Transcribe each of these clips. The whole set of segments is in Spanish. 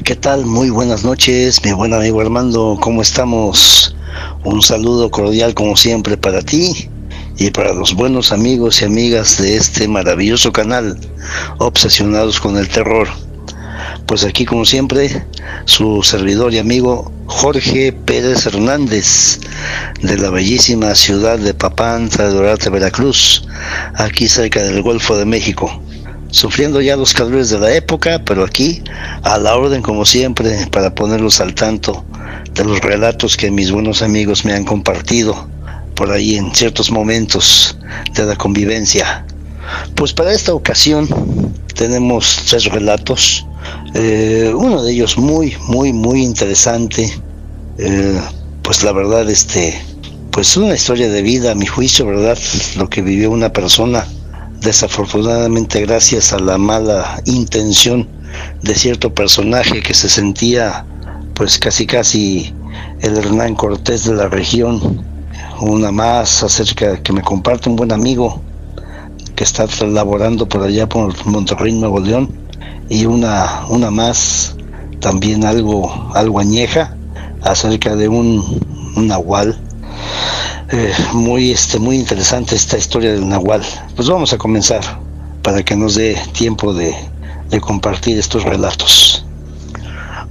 ¿Qué tal? Muy buenas noches, mi buen amigo Armando, ¿cómo estamos? Un saludo cordial como siempre para ti y para los buenos amigos y amigas de este maravilloso canal, obsesionados con el terror. Pues aquí como siempre, su servidor y amigo Jorge Pérez Hernández, de la bellísima ciudad de Papantla de Dorate, Veracruz, aquí cerca del Golfo de México. Sufriendo ya los calores de la época, pero aquí a la orden como siempre para ponerlos al tanto de los relatos que mis buenos amigos me han compartido por ahí en ciertos momentos de la convivencia. Pues para esta ocasión tenemos 3 relatos, uno de ellos muy interesante, pues la verdad pues una historia de vida a mi juicio, verdad, lo que vivió una persona desafortunadamente gracias a la mala intención de cierto personaje que se sentía pues casi el Hernán Cortés de la región. Una más acerca que me comparte un buen amigo que está laborando por allá por Monterrey, Nuevo León, y una más también algo añeja acerca de un nahual. Muy interesante esta historia del nahual. Pues vamos a comenzar para que nos dé tiempo de compartir estos relatos.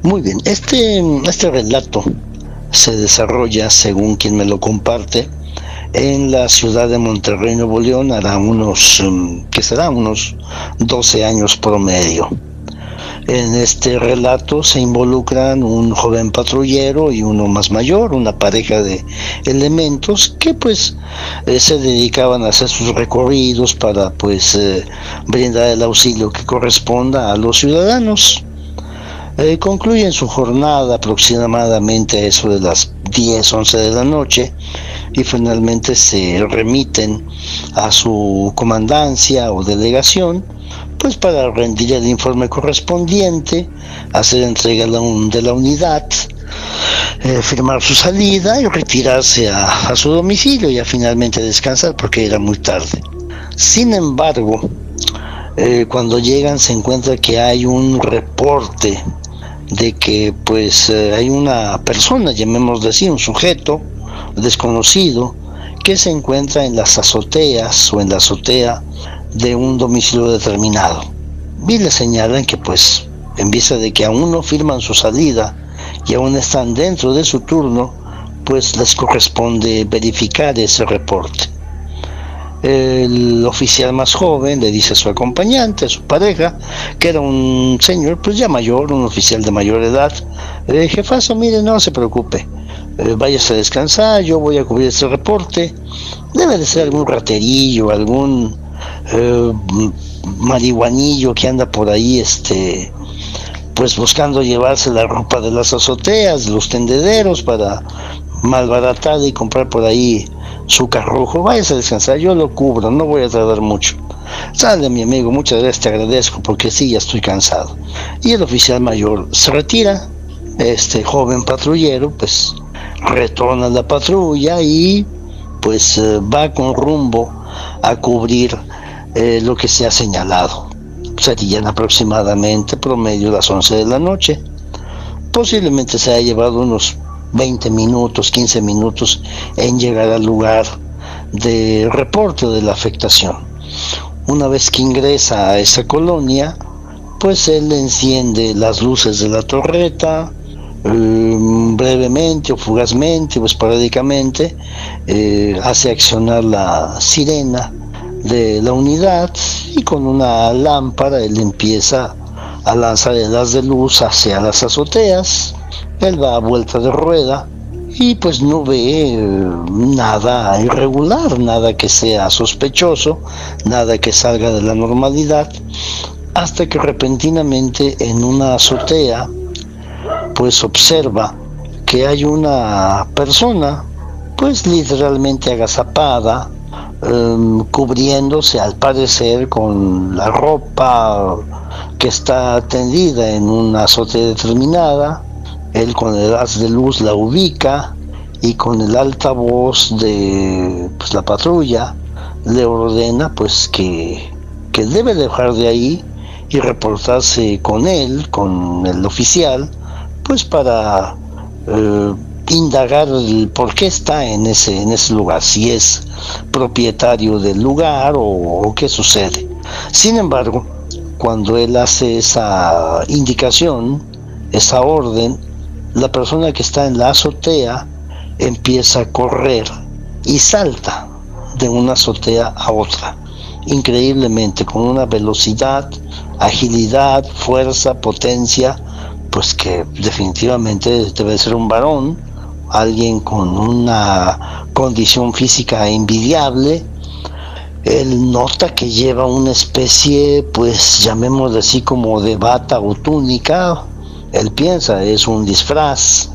Muy bien, este relato se desarrolla, según quien me lo comparte, en la ciudad de Monterrey, Nuevo León, hará unos 12 años promedio. En este relato se involucran un joven patrullero y uno más mayor, una pareja de elementos que pues se dedicaban a hacer sus recorridos para brindar el auxilio que corresponda a los ciudadanos. Concluyen su jornada aproximadamente a eso de las 10, 11 de la noche y finalmente se remiten a su comandancia o delegación pues para rendir el informe correspondiente, hacer entrega de la unidad, firmar su salida y retirarse a su domicilio, y finalmente descansar porque era muy tarde. Sin embargo, cuando llegan se encuentra que hay un reporte de que hay una persona, llamémoslo así, un sujeto desconocido que se encuentra en las azoteas o en la azotea de un domicilio determinado. Y le señalan que en vista de que aún no firman su salida y aún están dentro de su turno, les corresponde verificar ese reporte. El oficial más joven le dice a su acompañante, a su pareja, que era un señor ya mayor, un oficial de mayor edad: jefazo, mire, no se preocupe, váyase a descansar, yo voy a cubrir este reporte. Debe de ser algún raterillo, algún marihuanillo que anda por ahí buscando llevarse la ropa de las azoteas, de los tendederos, para malbaratar y comprar por ahí su carrujo. Váyase a descansar, yo lo cubro, no voy a tardar mucho. Sale, mi amigo, muchas gracias, te agradezco, porque sí, ya estoy cansado. Y el oficial mayor se retira. Este joven patrullero retorna a la patrulla y va con rumbo a cubrir lo que se ha señalado. Serían aproximadamente promedio las 11 de la noche. Posiblemente se haya llevado unos 20 minutos, 15 minutos en llegar al lugar de reporte de la afectación. Una vez que ingresa a esa colonia, él enciende las luces de la torreta, brevemente o fugazmente o esporádicamente, hace accionar la sirena de la unidad y con una lámpara él empieza a lanzar el haz de luz hacia las azoteas. Él va a vuelta de rueda y no ve nada irregular, nada que sea sospechoso, nada que salga de la normalidad, hasta que repentinamente en una azotea observa que hay una persona literalmente agazapada, cubriéndose al parecer con la ropa que está tendida en una azotea determinada. Él con el haz de luz la ubica y con el altavoz de la patrulla le ordena que debe dejar de ahí y reportarse con él, con el oficial, pues para indagar el por qué está en ese lugar, si es propietario del lugar o qué sucede. Sin embargo, cuando él hace esa indicación, esa orden, la persona que está en la azotea empieza a correr y salta de una azotea a otra, increíblemente, con una velocidad, agilidad, fuerza, potencia, pues que definitivamente debe ser un varón, alguien con una condición física envidiable. Él nota que lleva una especie, pues llamémosle así, como de bata o túnica. Él piensa es un disfraz,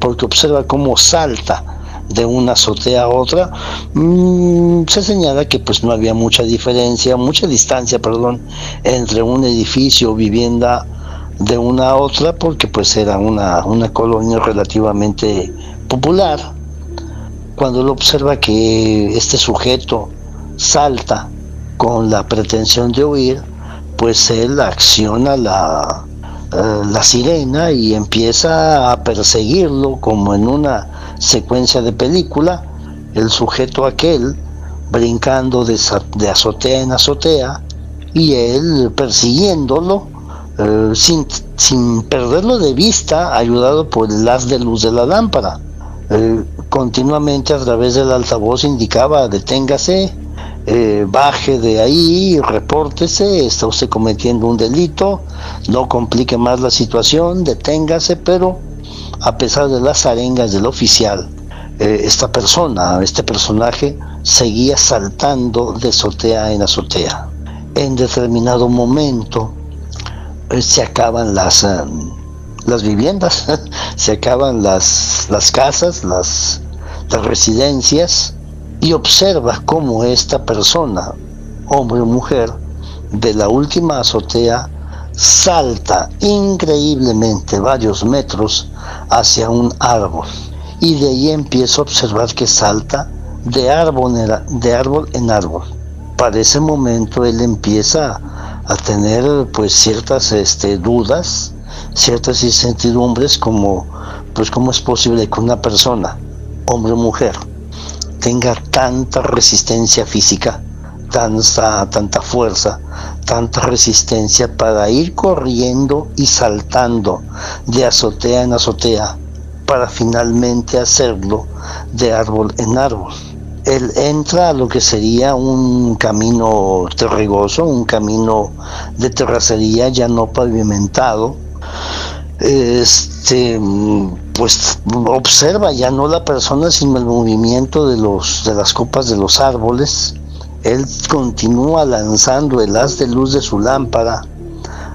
porque observa cómo salta de una azotea a otra. Se señala que pues no había mucha distancia, entre un edificio o vivienda de una a otra, porque pues era una colonia relativamente popular. Cuando él observa que este sujeto salta con la pretensión de huir, pues él acciona la sirena y empieza a perseguirlo como en una secuencia de película, el sujeto aquel brincando de azotea en azotea y él persiguiéndolo sin perderlo de vista, ayudado por el haz de luz de la lámpara. Continuamente a través del altavoz indicaba: deténgase, baje de ahí, repórtese, está usted cometiendo un delito, no complique más la situación, deténgase. Pero a pesar de las arengas del oficial, este personaje seguía saltando de azotea en azotea. En determinado momento se acaban las viviendas, se acaban las casas, las residencias, y observa cómo esta persona, hombre o mujer, de la última azotea salta increíblemente varios metros hacia un árbol, y de ahí empieza a observar que salta de árbol en árbol. Para ese momento él empieza a tener pues ciertas dudas, ciertas incertidumbres, como pues cómo es posible que una persona, hombre o mujer, tenga tanta resistencia física, tanta fuerza, tanta resistencia para ir corriendo y saltando de azotea en azotea, para finalmente hacerlo de árbol en árbol. Él entra a lo que sería un camino terregoso, un camino de terracería ya no pavimentado. Pues observa ya no la persona, sino el movimiento de las copas de los árboles. Él continúa lanzando el haz de luz de su lámpara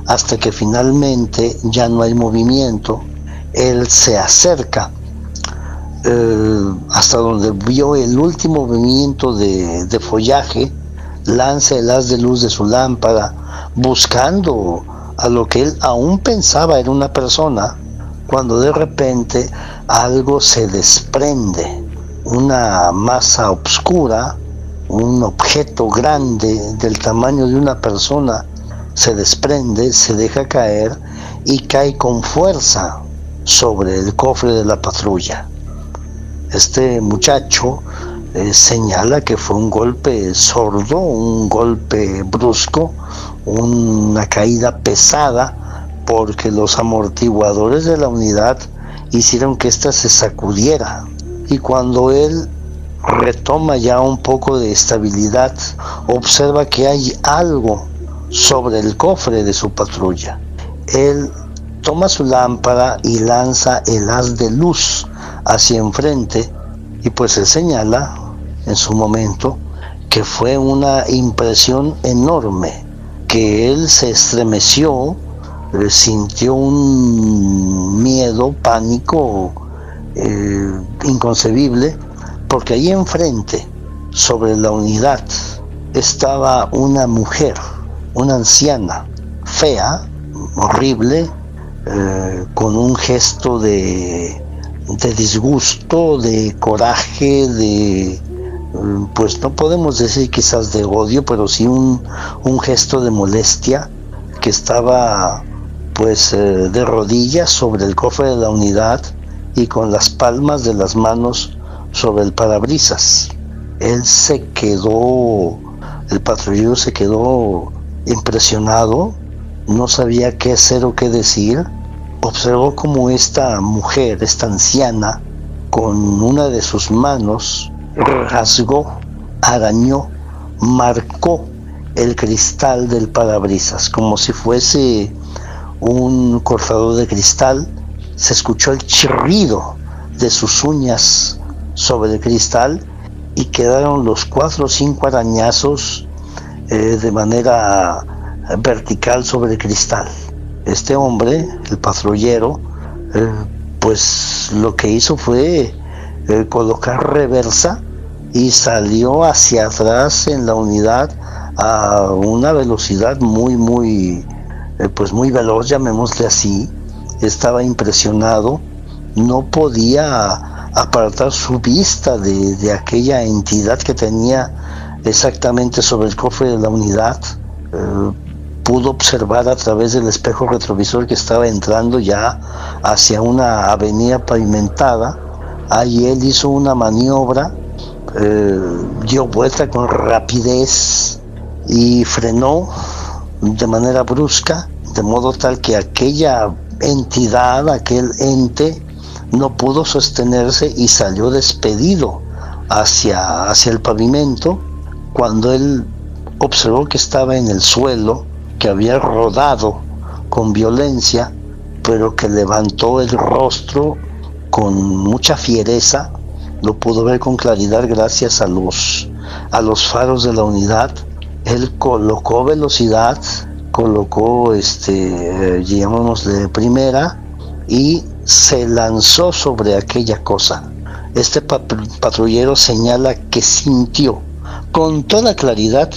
hasta que finalmente ya no hay movimiento. Él se acerca hasta donde vio el último movimiento de follaje, lanza el haz de luz de su lámpara buscando a lo que él aún pensaba era una persona, cuando de repente algo se desprende, una masa oscura, un objeto grande del tamaño de una persona se desprende, se deja caer y cae con fuerza sobre el cofre de la patrulla. Este muchacho señala que fue un golpe sordo, un golpe brusco, una caída pesada, porque los amortiguadores de la unidad hicieron que ésta se sacudiera. Y cuando él retoma ya un poco de estabilidad, observa que hay algo sobre el cofre de su patrulla. Él toma su lámpara y lanza el haz de luz hacia enfrente, y pues él señala en su momento que fue una impresión enorme, que él se estremeció, sintió un miedo, pánico inconcebible, porque ahí enfrente, sobre la unidad, estaba una mujer, una anciana, fea, horrible, con un gesto de disgusto, de coraje, pues no podemos decir quizás de odio, pero sí un gesto de molestia, que estaba pues de rodillas sobre el cofre de la unidad y con las palmas de las manos sobre el parabrisas. El patrullero se quedó impresionado, no sabía qué hacer o qué decir. Observó como esta mujer, esta anciana, con una de sus manos rasgó, arañó, marcó el cristal del parabrisas, como si fuese un cortador de cristal. Se escuchó el chirrido de sus uñas sobre el cristal y quedaron los 4 o 5 arañazos de manera vertical sobre el cristal. Este hombre, el patrullero, pues lo que hizo fue colocar reversa y salió hacia atrás en la unidad a una velocidad muy veloz, llamémosle así. Estaba impresionado, no podía apartar su vista de aquella entidad que tenía exactamente sobre el cofre de la unidad. Pudo observar a través del espejo retrovisor que estaba entrando ya hacia una avenida pavimentada. Ahí él hizo una maniobra, dio vuelta con rapidez y frenó de manera brusca, de modo tal que aquella entidad, aquel ente, no pudo sostenerse y salió despedido hacia el pavimento. Cuando él observó que estaba en el suelo, que había rodado con violencia, pero que levantó el rostro con mucha fiereza, lo pudo ver con claridad gracias a los faros de la unidad. Él colocó velocidad, colocó llamémosle primera, y se lanzó sobre aquella cosa. Este patrullero señala que sintió con toda claridad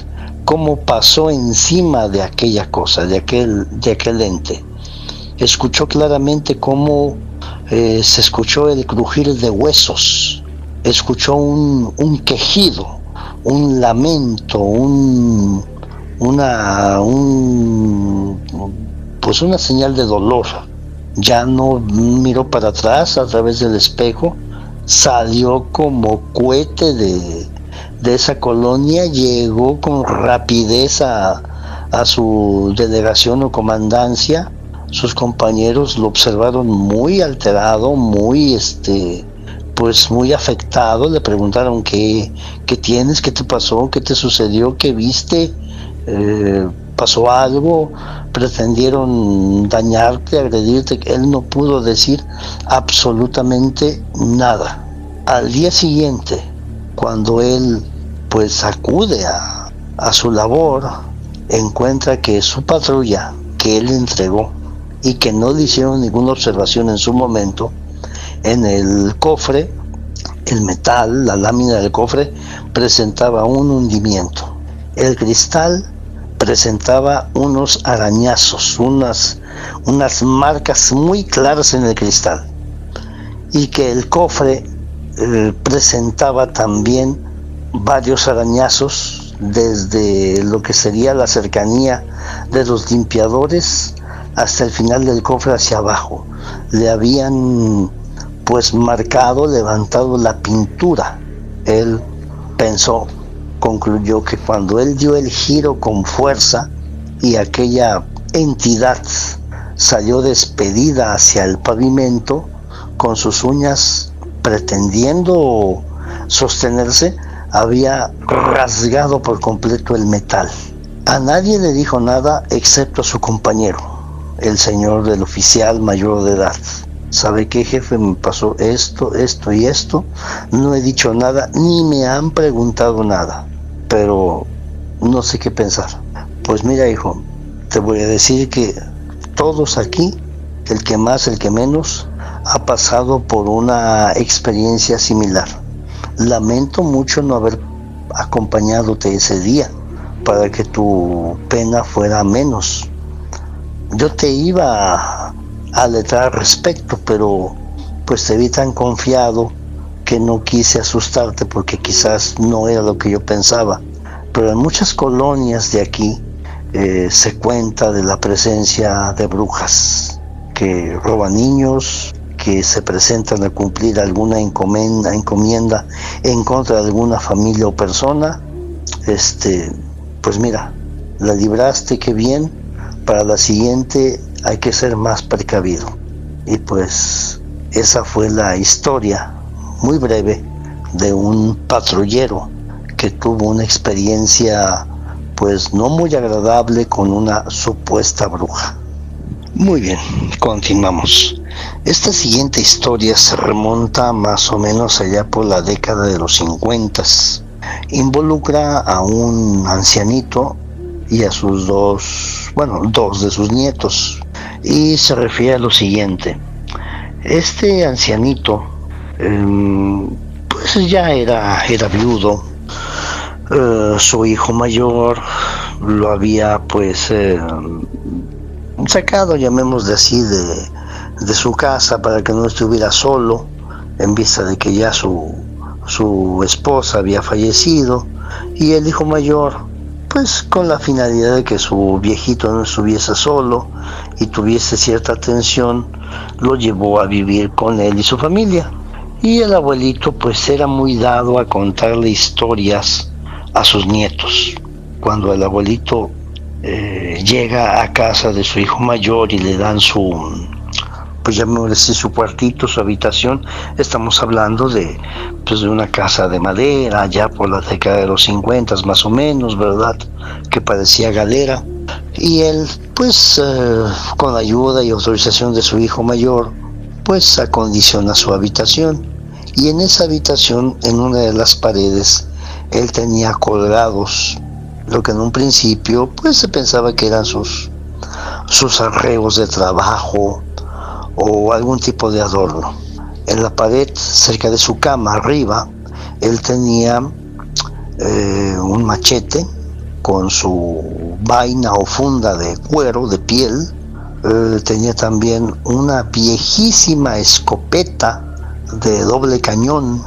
cómo pasó encima de aquella cosa, de aquel ente. Escuchó claramente cómo se escuchó el crujir de huesos, escuchó un quejido, un lamento, una señal de dolor. Ya no miró para atrás a través del espejo, salió como cohete de esa colonia, llegó con rapidez a su delegación o comandancia. Sus compañeros lo observaron muy alterado, muy afectado. Le preguntaron qué tienes, qué te pasó, qué te sucedió, qué viste, pasó algo, pretendieron dañarte, agredirte. Él no pudo decir absolutamente nada. Al día siguiente, cuando él pues acude a su labor, encuentra que su patrulla que él entregó y que no le hicieron ninguna observación en su momento, en el cofre, el metal, la lámina del cofre presentaba un hundimiento. El cristal presentaba unos arañazos, unas marcas muy claras en el cristal, y que el cofre presentaba también varios arañazos desde lo que sería la cercanía de los limpiadores hasta el final del cofre hacia abajo. Le habían pues marcado, levantado la pintura. Él concluyó que cuando él dio el giro con fuerza y aquella entidad salió despedida hacia el pavimento con sus uñas pretendiendo sostenerse, había rasgado por completo el metal. A nadie le dijo nada excepto a su compañero, el señor del oficial mayor de edad. ¿Sabe qué, jefe? Me pasó esto y esto. No he dicho nada, ni me han preguntado nada, pero no sé qué pensar. Pues mira, hijo, te voy a decir que todos aquí, el que más, el que menos, ha pasado por una experiencia similar. Lamento mucho no haber acompañándote ese día para que tu pena fuera menos. Yo te iba a alertar al respecto, pero pues te vi tan confiado que no quise asustarte porque quizás no era lo que yo pensaba. Pero en muchas colonias de aquí se cuenta de la presencia de brujas que roban niños, que se presentan a cumplir alguna encomienda en contra de alguna familia o persona. Pues mira, la libraste, qué bien. Para la siguiente hay que ser más precavido. Y pues esa fue la historia muy breve de un patrullero que tuvo una experiencia pues no muy agradable con una supuesta bruja. Muy bien, continuamos. Esta siguiente historia se remonta más o menos allá por la década de los 50. Involucra a un ancianito y a sus dos de sus nietos. Y se refiere a lo siguiente. Este ancianito, pues ya era viudo. Su hijo mayor lo había pues sacado, llamémosle así, de su casa para que no estuviera solo, en vista de que ya su esposa había fallecido, y el hijo mayor, pues con la finalidad de que su viejito no estuviese solo y tuviese cierta atención, lo llevó a vivir con él y su familia. Y el abuelito pues era muy dado a contarle historias a sus nietos. Cuando el abuelito llega a casa de su hijo mayor y le dan pues llamémosle así, su cuartito, su habitación, estamos hablando de una casa de madera, ya por la década de los 50 más o menos, ¿verdad? Que parecía galera. Y él, pues, con la ayuda y autorización de su hijo mayor, pues acondiciona su habitación. Y en esa habitación, en una de las paredes, él tenía colgados lo que en un principio pues se pensaba que eran sus arreglos de trabajo o algún tipo de adorno. En la pared, cerca de su cama, arriba, él tenía un machete con su vaina o funda de cuero, de piel. Tenía también una viejísima escopeta de doble cañón,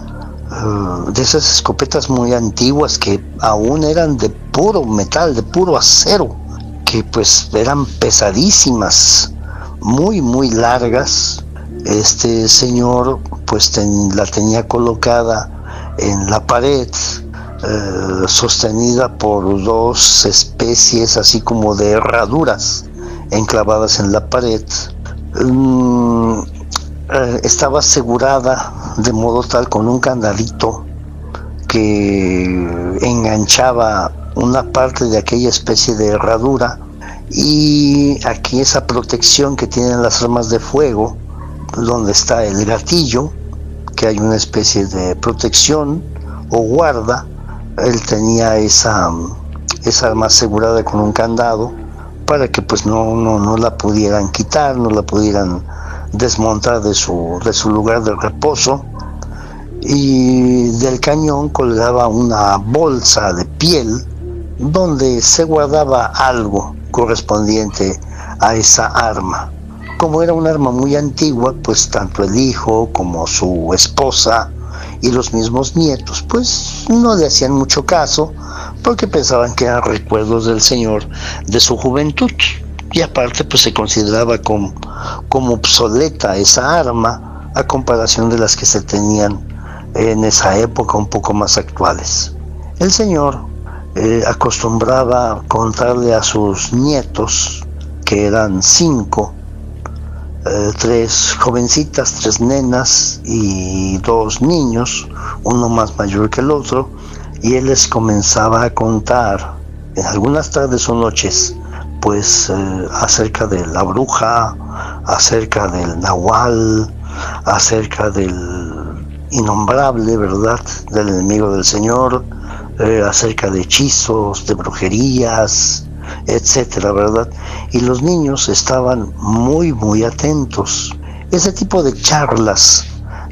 de esas escopetas muy antiguas que aún eran de puro metal, de puro acero, que pues eran pesadísimas, muy muy largas. Este señor pues la tenía colocada en la pared, sostenida por dos especies así como de herraduras enclavadas en la pared. Estaba asegurada de modo tal con un candadito que enganchaba una parte de aquella especie de herradura, y aquí esa protección que tienen las armas de fuego, donde está el gatillo, que hay una especie de protección o guarda. Él tenía esa arma asegurada con un candado para que pues no la pudieran quitar, no la pudieran desmontar de su lugar de reposo. Y del cañón colgaba una bolsa de piel donde se guardaba algo correspondiente a esa arma. Como era un arma muy antigua, pues tanto el hijo como su esposa y los mismos nietos pues no le hacían mucho caso, porque pensaban que eran recuerdos del señor de su juventud, y aparte pues se consideraba como obsoleta esa arma a comparación de las que se tenían en esa época, un poco más actuales. El señor acostumbraba contarle a sus nietos, que eran 5, 3 jovencitas, 3 nenas y 2 niños, uno más mayor que el otro, y él les comenzaba a contar en algunas tardes o noches pues acerca de la bruja, acerca del nahual, acerca del innombrable, ¿verdad?, del enemigo del Señor, acerca de hechizos, de brujerías, etcétera, ¿verdad? Y los niños estaban muy muy atentos. Ese tipo de charlas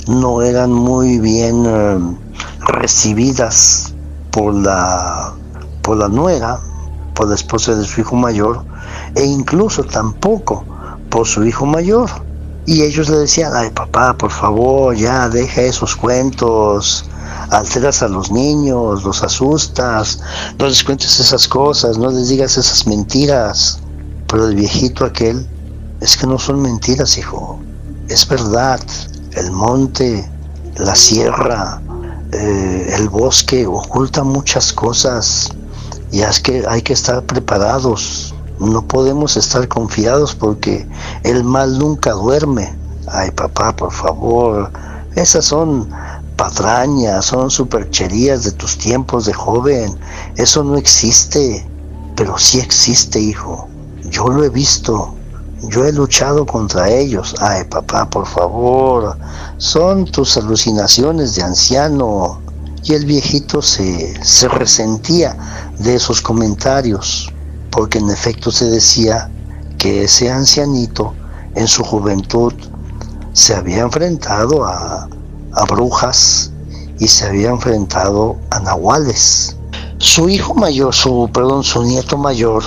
no eran muy bien recibidas por la nuera, por la esposa de su hijo mayor, e incluso tampoco por su hijo mayor. Y ellos le decían: ay papá, por favor, ya deja esos cuentos, alteras a los niños, los asustas, no les cuentes esas cosas, no les digas esas mentiras. Pero el viejito aquel, es que no son mentiras, hijo, es verdad. El monte, la sierra, el bosque oculta muchas cosas, y es que hay que estar preparados. No podemos estar confiados porque el mal nunca duerme. Ay, papá, por favor, esas son patrañas, son supercherías de tus tiempos de joven. Eso no existe, pero sí existe, hijo. Yo lo he visto, yo he luchado contra ellos. Ay, papá, por favor, son tus alucinaciones de anciano. Y el viejito se resentía de esos comentarios, porque en efecto se decía que ese ancianito en su juventud se había enfrentado a brujas y se había enfrentado a nahuales. Su hijo mayor, su nieto mayor,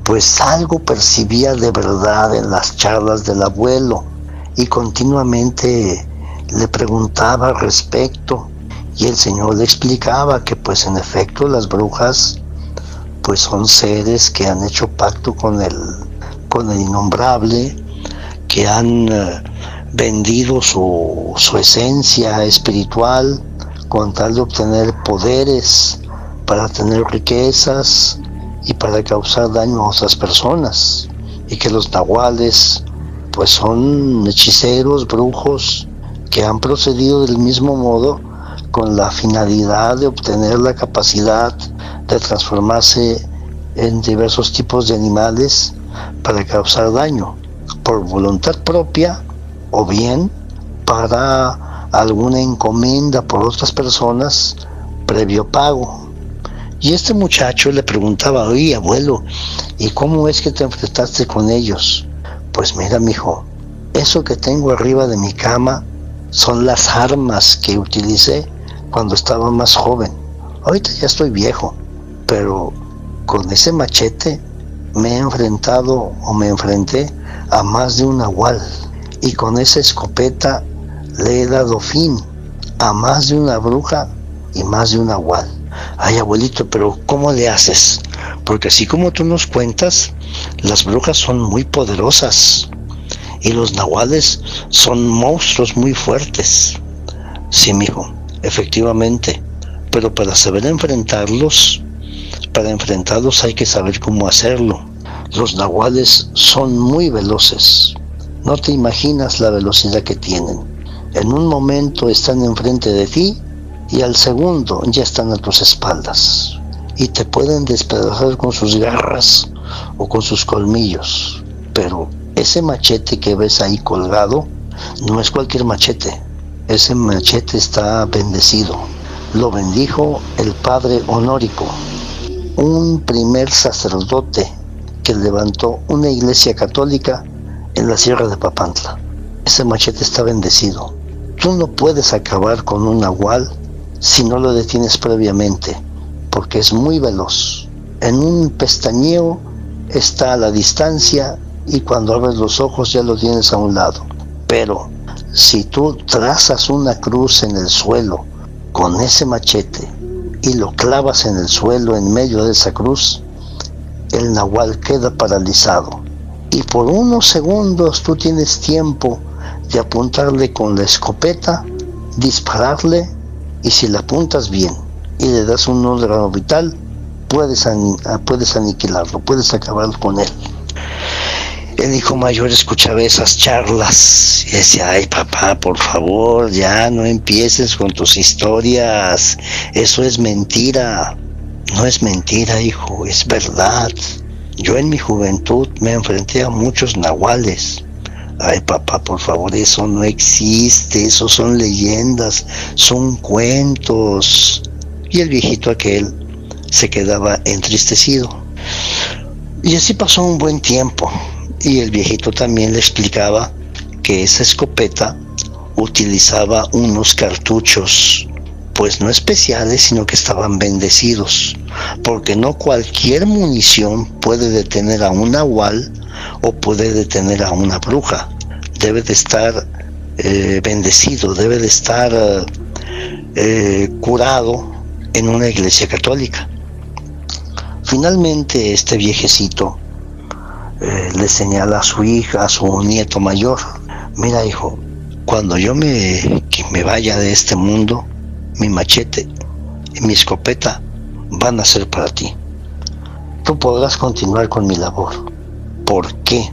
pues algo percibía de verdad en las charlas del abuelo y continuamente le preguntaba al respecto, y el señor le explicaba que pues en efecto las brujas pues son seres que han hecho pacto con el innombrable, que han vendido su esencia espiritual con tal de obtener poderes, para tener riquezas y para causar daño a otras personas, y que los nahuales pues son hechiceros, brujos, que han procedido del mismo modo con la finalidad de obtener la capacidad de transformarse en diversos tipos de animales para causar daño, por voluntad propia o bien para alguna encomienda por otras personas previo pago. Y este muchacho le preguntaba: oye, abuelo, ¿y cómo es que te enfrentaste con ellos? Pues mira, mijo, eso que tengo arriba de mi cama son las armas que utilicé cuando estaba más joven. Ahorita ya estoy viejo, pero con ese machete me he enfrentado o me enfrenté a más de un nahual, y con esa escopeta le he dado fin a más de una bruja y más de un nahual. Ay, abuelito, pero ¿cómo le haces? Porque así como tú nos cuentas, las brujas son muy poderosas y los nahuales son monstruos muy fuertes. Sí, mijo, efectivamente, pero para saber enfrentarlos hay que saber cómo hacerlo. Los nahuales son muy veloces. No te imaginas la velocidad que tienen. En un momento están enfrente de ti y al segundo ya están a tus espaldas y te pueden despedazar con sus garras o con sus colmillos. Pero ese machete que ves ahí colgado no es cualquier machete. Ese machete está bendecido. Lo bendijo el padre Honórico, un primer sacerdote que levantó una iglesia católica en la sierra de Papantla. Ese machete está bendecido. Tú no puedes acabar con un nahual si no lo detienes previamente, porque es muy veloz. En un pestañeo está a la distancia y cuando abres los ojos ya lo tienes a un lado. Pero si tú trazas una cruz en el suelo con ese machete y lo clavas en el suelo en medio de esa cruz, el nahual queda paralizado. Y por unos segundos tú tienes tiempo de apuntarle con la escopeta, dispararle, y si le apuntas bien y le das un órgano vital, puedes aniquilarlo, puedes acabar con él. El hijo mayor escuchaba esas charlas y decía: ay, papá, por favor, ya no empieces con tus historias, eso es mentira. No es mentira, hijo, es verdad. Yo en mi juventud me enfrenté a muchos nahuales. Ay, papá, por favor, eso no existe, eso son leyendas, son cuentos. Y el viejito aquel se quedaba entristecido. Y así pasó un buen tiempo. Y el viejito también le explicaba que esa escopeta utilizaba unos cartuchos, pues no especiales, sino que estaban bendecidos, porque no cualquier munición puede detener a un nahual o puede detener a una bruja. Debe de estar bendecido, debe de estar curado en una iglesia católica. Finalmente este viejecito le señala a su hija, a su nieto mayor: mira, hijo, cuando yo me vaya de este mundo, mi machete y mi escopeta van a ser para ti. Tú podrás continuar con mi labor. ¿Por qué?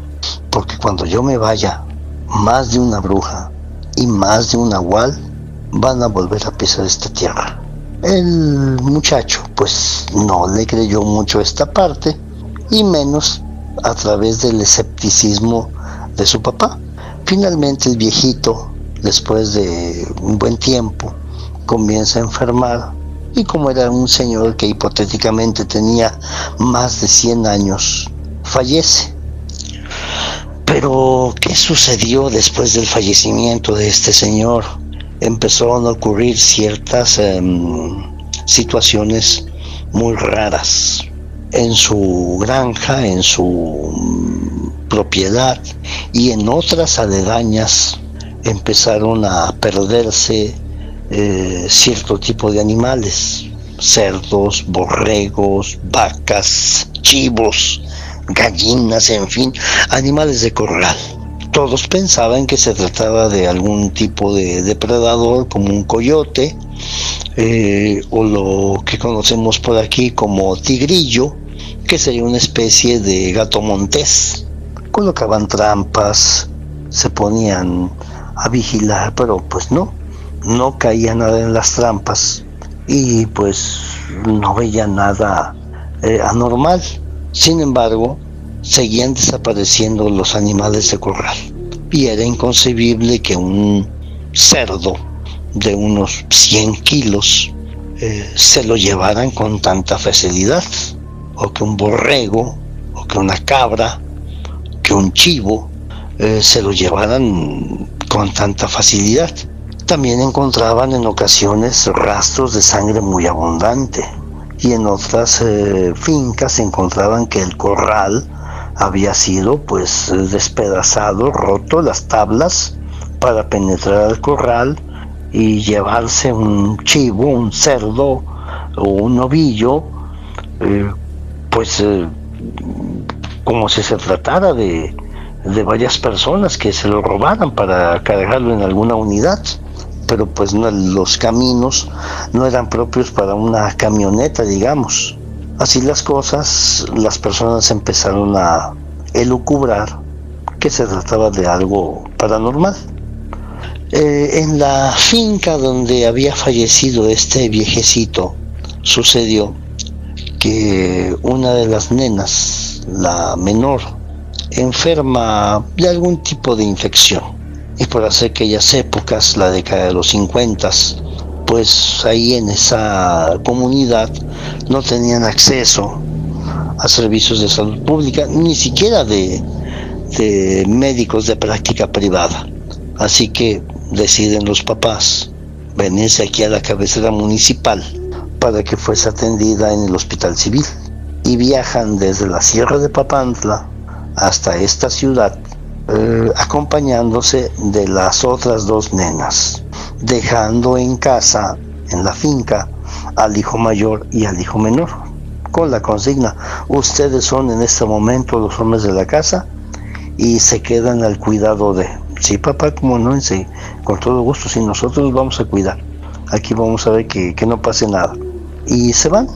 Porque cuando yo me vaya, más de una bruja y más de un nahual van a volver a pisar esta tierra. El muchacho pues no le creyó mucho esta parte, y menos a través del escepticismo de su papá. Finalmente el viejito, después de un buen tiempo, comienza a enfermar, y como era un señor que hipotéticamente tenía más de 100 años, fallece. Pero ¿qué sucedió después del fallecimiento de este señor? Empezaron a ocurrir ciertas situaciones muy raras en su granja, en su propiedad, y en otras aledañas empezaron a perderse cierto tipo de animales: cerdos, borregos, vacas, chivos, gallinas, en fin, animales de corral. Todos pensaban que se trataba de algún tipo de depredador, como un coyote, o lo que conocemos por aquí como tigrillo, que sería una especie de gato montés. Colocaban trampas, se ponían a vigilar, pero pues no caía nada en las trampas, y pues no veía nada anormal. Sin embargo, seguían desapareciendo los animales de corral, y era inconcebible que un cerdo de unos 100 kilos se lo llevaran con tanta facilidad, o que un borrego, o que una cabra, que un chivo se lo llevaran con tanta facilidad. También encontraban en ocasiones rastros de sangre muy abundante, y en otras fincas encontraban que el corral había sido pues despedazado, roto las tablas para penetrar al corral y llevarse un chivo, un cerdo o un novillo, como si se tratara de varias personas que se lo robaran para cargarlo en alguna unidad. Pero pues no, los caminos no eran propios para una camioneta, digamos. Así las cosas, las personas empezaron a elucubrar que se trataba de algo paranormal. En la finca donde había fallecido este viejecito, sucedió que una de las nenas, la menor, enferma de algún tipo de infección. Y por aquellas épocas, la década de los 50, pues ahí en esa comunidad no tenían acceso a servicios de salud pública, ni siquiera de médicos de práctica privada. Así que deciden los papás venirse aquí a la cabecera municipal para que fuese atendida en el hospital civil, y viajan desde la Sierra de Papantla hasta esta ciudad, acompañándose de las otras dos nenas, dejando en casa, en la finca, al hijo mayor y al hijo menor, con la consigna: ustedes son en este momento los hombres de la casa y se quedan al cuidado de... Sí, papá, como no, sí, con todo gusto, sí, nosotros los vamos a cuidar, aquí vamos a ver que no pase nada. Y se van.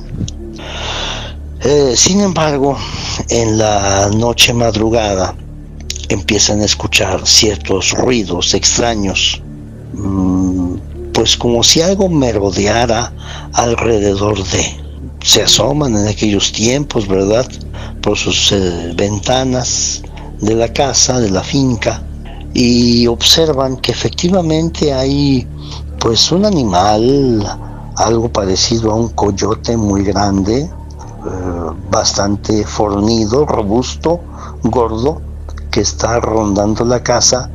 Sin embargo, en la noche madrugada empiezan a escuchar ciertos ruidos extraños, pues como si algo merodeara alrededor de... Se asoman en aquellos tiempos, ¿verdad?, por sus ventanas de la casa, de la finca, y observan que efectivamente hay pues un animal, algo parecido a un coyote muy grande, bastante fornido, robusto, gordo, que está rondando la casa,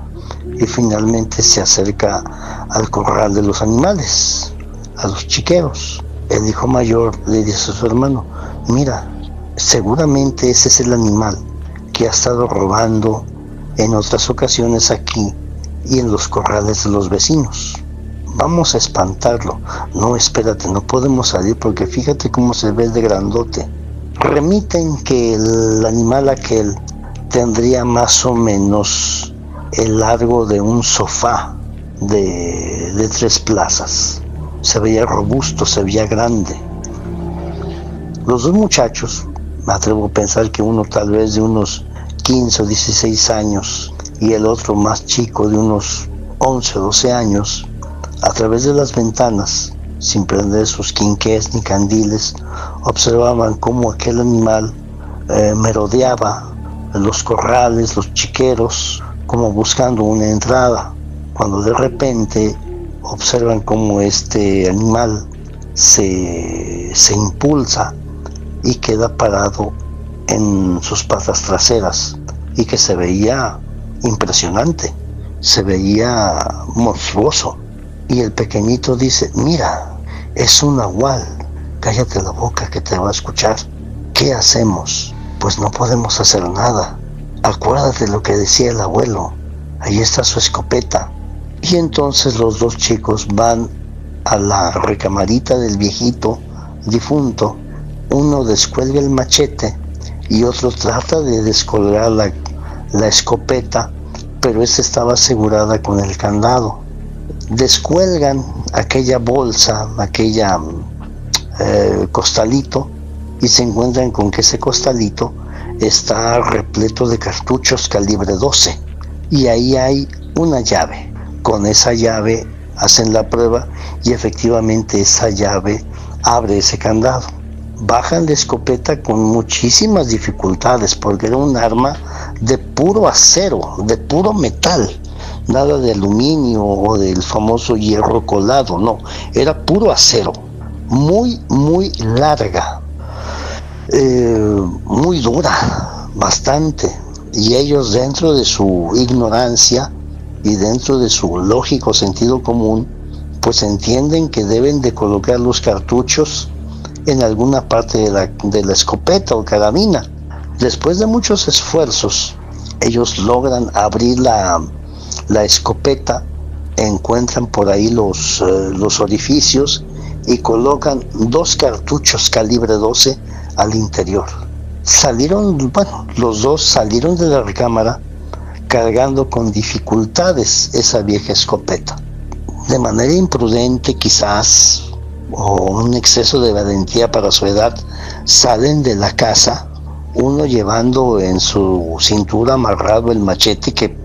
y finalmente se acerca al corral de los animales, a los chiqueros. El hijo mayor le dice a su hermano: mira, seguramente ese es el animal que ha estado robando en otras ocasiones aquí y en los corrales de los vecinos. vamos a espantarlo. No, espérate, no podemos salir porque fíjate cómo se ve de grandote. Remiten que el animal aquel tendría más o menos el largo de un sofá de 3 plazas. Se veía robusto, se veía grande. Los 2 muchachos, me atrevo a pensar que uno tal vez de unos 15 o 16 años y el otro más chico de unos 11 o 12 años, a través de las ventanas, sin prender sus quinqués ni candiles, observaban cómo aquel animal merodeaba los corrales, los chiqueros, como buscando una entrada, cuando de repente observan cómo este animal se impulsa y queda parado en sus patas traseras, y que se veía impresionante, se veía monstruoso. Y el pequeñito dice: mira, es un nahual, cállate la boca que te va a escuchar. ¿Qué hacemos? Pues no podemos hacer nada. Acuérdate lo que decía el abuelo, ahí está su escopeta. Y entonces los 2 chicos van a la recamarita del viejito difunto. Uno descuelga el machete y otro trata de descolgar la escopeta, pero esta estaba asegurada con el candado. Descuelgan aquella bolsa, aquella costalito, y se encuentran con que ese costalito está repleto de cartuchos calibre 12 y ahí hay una llave. Con esa llave hacen la prueba y efectivamente esa llave abre ese candado. Bajan la escopeta con muchísimas dificultades porque era un arma de puro acero, de puro metal, nada de aluminio o del famoso hierro colado, no, era puro acero, muy larga, muy dura, bastante. Y ellos, dentro de su ignorancia y dentro de su lógico sentido común, pues entienden que deben de colocar los cartuchos en alguna parte de la escopeta o carabina. Después de muchos esfuerzos, ellos logran abrir la escopeta, encuentran por ahí los orificios y colocan 2 cartuchos calibre 12 al interior. Los 2 salieron de la recámara cargando con dificultades esa vieja escopeta. De manera imprudente quizás, o un exceso de valentía para su edad, salen de la casa, uno llevando en su cintura amarrado el machete que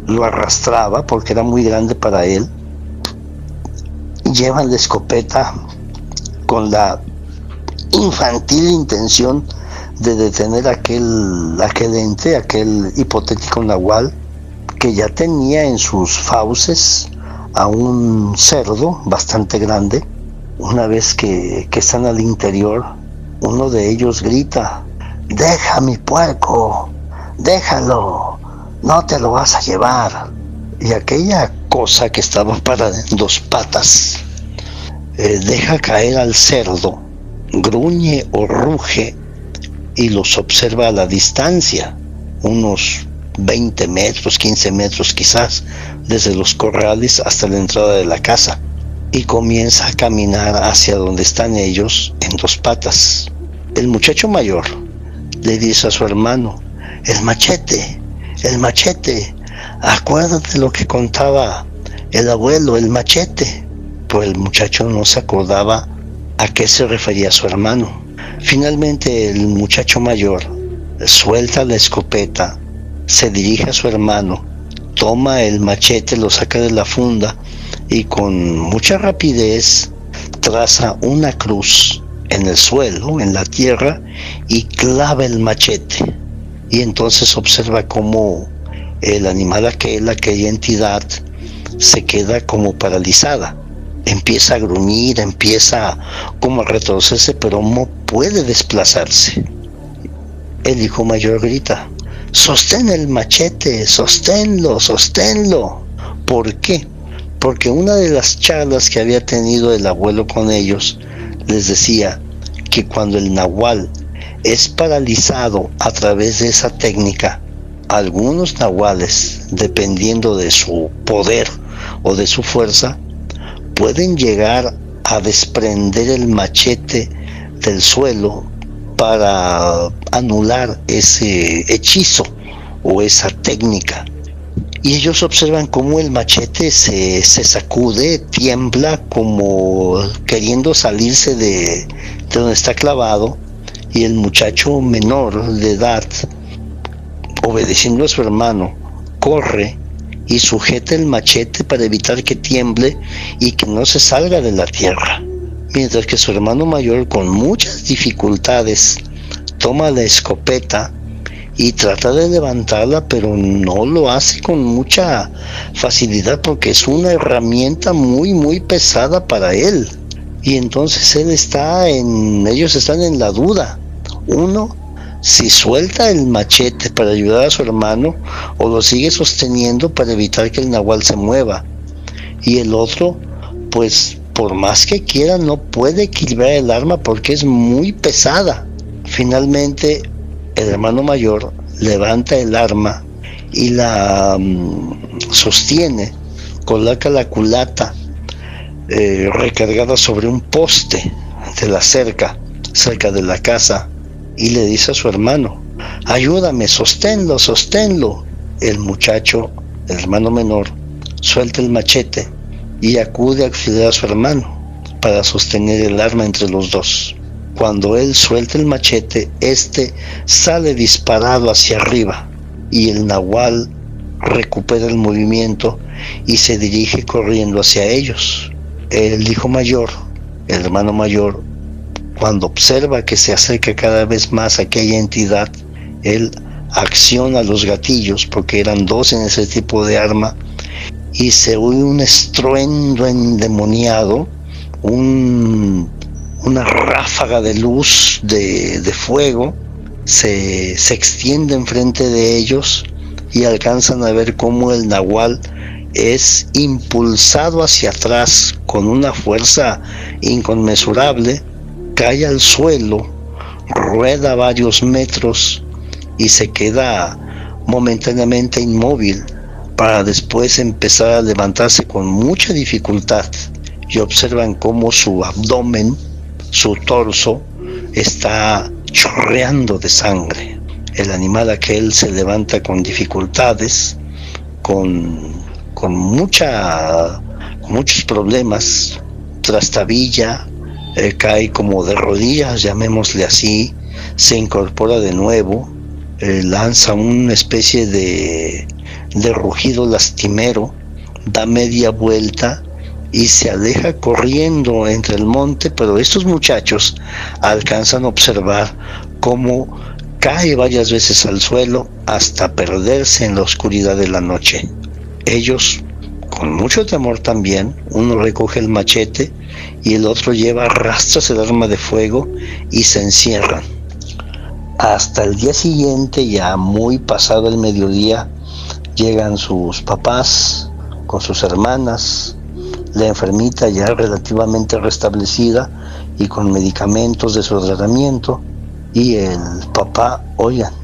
lo arrastraba porque era muy grande para él. Llevan la escopeta con la infantil intención de detener aquel ente, aquel hipotético nahual, que ya tenía en sus fauces a un cerdo bastante grande. Una vez que están al interior, uno de ellos grita: deja mi puerco, déjalo, no te lo vas a llevar. Y aquella cosa que estaba parada en 2 patas deja caer al cerdo, gruñe o ruge y los observa a la distancia, unos 20 metros, 15 metros quizás, desde los corrales hasta la entrada de la casa, y comienza a caminar hacia donde están ellos en 2 patas. El muchacho mayor le dice a su hermano: el machete, acuérdate lo que contaba el abuelo, el machete. Pues el muchacho no se acordaba a qué se refería su hermano. Finalmente el muchacho mayor suelta la escopeta, se dirige a su hermano, toma el machete, lo saca de la funda y con mucha rapidez traza una cruz en el suelo, en la tierra, y clava el machete. Y entonces observa cómo el animal aquella entidad, se queda como paralizada. Empieza a gruñir, empieza como a retrocederse, pero no puede desplazarse. El hijo mayor grita: sostén el machete, sosténlo. ¿Por qué? Porque una de las charlas que había tenido el abuelo con ellos les decía que cuando el nahual es paralizado a través de esa técnica, algunos nahuales, dependiendo de su poder o de su fuerza, pueden llegar a desprender el machete del suelo para anular ese hechizo o esa técnica. Y ellos observan cómo el machete se sacude, tiembla como queriendo salirse de donde está clavado, y el muchacho menor de edad, obedeciendo a su hermano, corre y sujeta el machete para evitar que tiemble y que no se salga de la tierra, mientras que su hermano mayor, con muchas dificultades, toma la escopeta y trata de levantarla, pero no lo hace con mucha facilidad porque es una herramienta muy pesada para él. Y entonces ellos están en la duda. Uno, si suelta el machete para ayudar a su hermano o lo sigue sosteniendo para evitar que el nahual se mueva. Y el otro, pues por más que quiera, no puede equilibrar el arma porque es muy pesada. Finalmente, el hermano mayor levanta el arma y la sostiene, coloca la culata recargada sobre un poste de la cerca de la casa, y le dice a su hermano: ayúdame, sosténlo. El muchacho, el hermano menor, suelta el machete y acude a auxiliar a su hermano para sostener el arma entre los dos. Cuando él suelta el machete, sale disparado hacia arriba y el nahual recupera el movimiento y se dirige corriendo hacia ellos. El hijo mayor, el hermano mayor, cuando observa que se acerca cada vez más a aquella entidad, él acciona los gatillos, porque eran dos en ese tipo de arma, y se oye un estruendo endemoniado, una ráfaga de luz, de fuego, se extiende enfrente de ellos y alcanzan a ver cómo el nahual es impulsado hacia atrás con una fuerza inconmensurable, cae al suelo, rueda varios metros y se queda momentáneamente inmóvil para después empezar a levantarse con mucha dificultad, y observan cómo su abdomen, su torso, está chorreando de sangre. El animal aquel se levanta con dificultades, con muchos problemas, trastabilla, cae como de rodillas, llamémosle así, se incorpora de nuevo, lanza una especie de rugido lastimero, da media vuelta y se aleja corriendo entre el monte, pero estos muchachos alcanzan a observar cómo cae varias veces al suelo hasta perderse en la oscuridad de la noche. Ellos, con mucho temor también, uno recoge el machete y el otro lleva a rastras el arma de fuego y se encierran. Hasta el día siguiente, ya muy pasado el mediodía, llegan sus papás con sus hermanas, la enfermita ya relativamente restablecida y con medicamentos de su tratamiento, y el papá: oigan,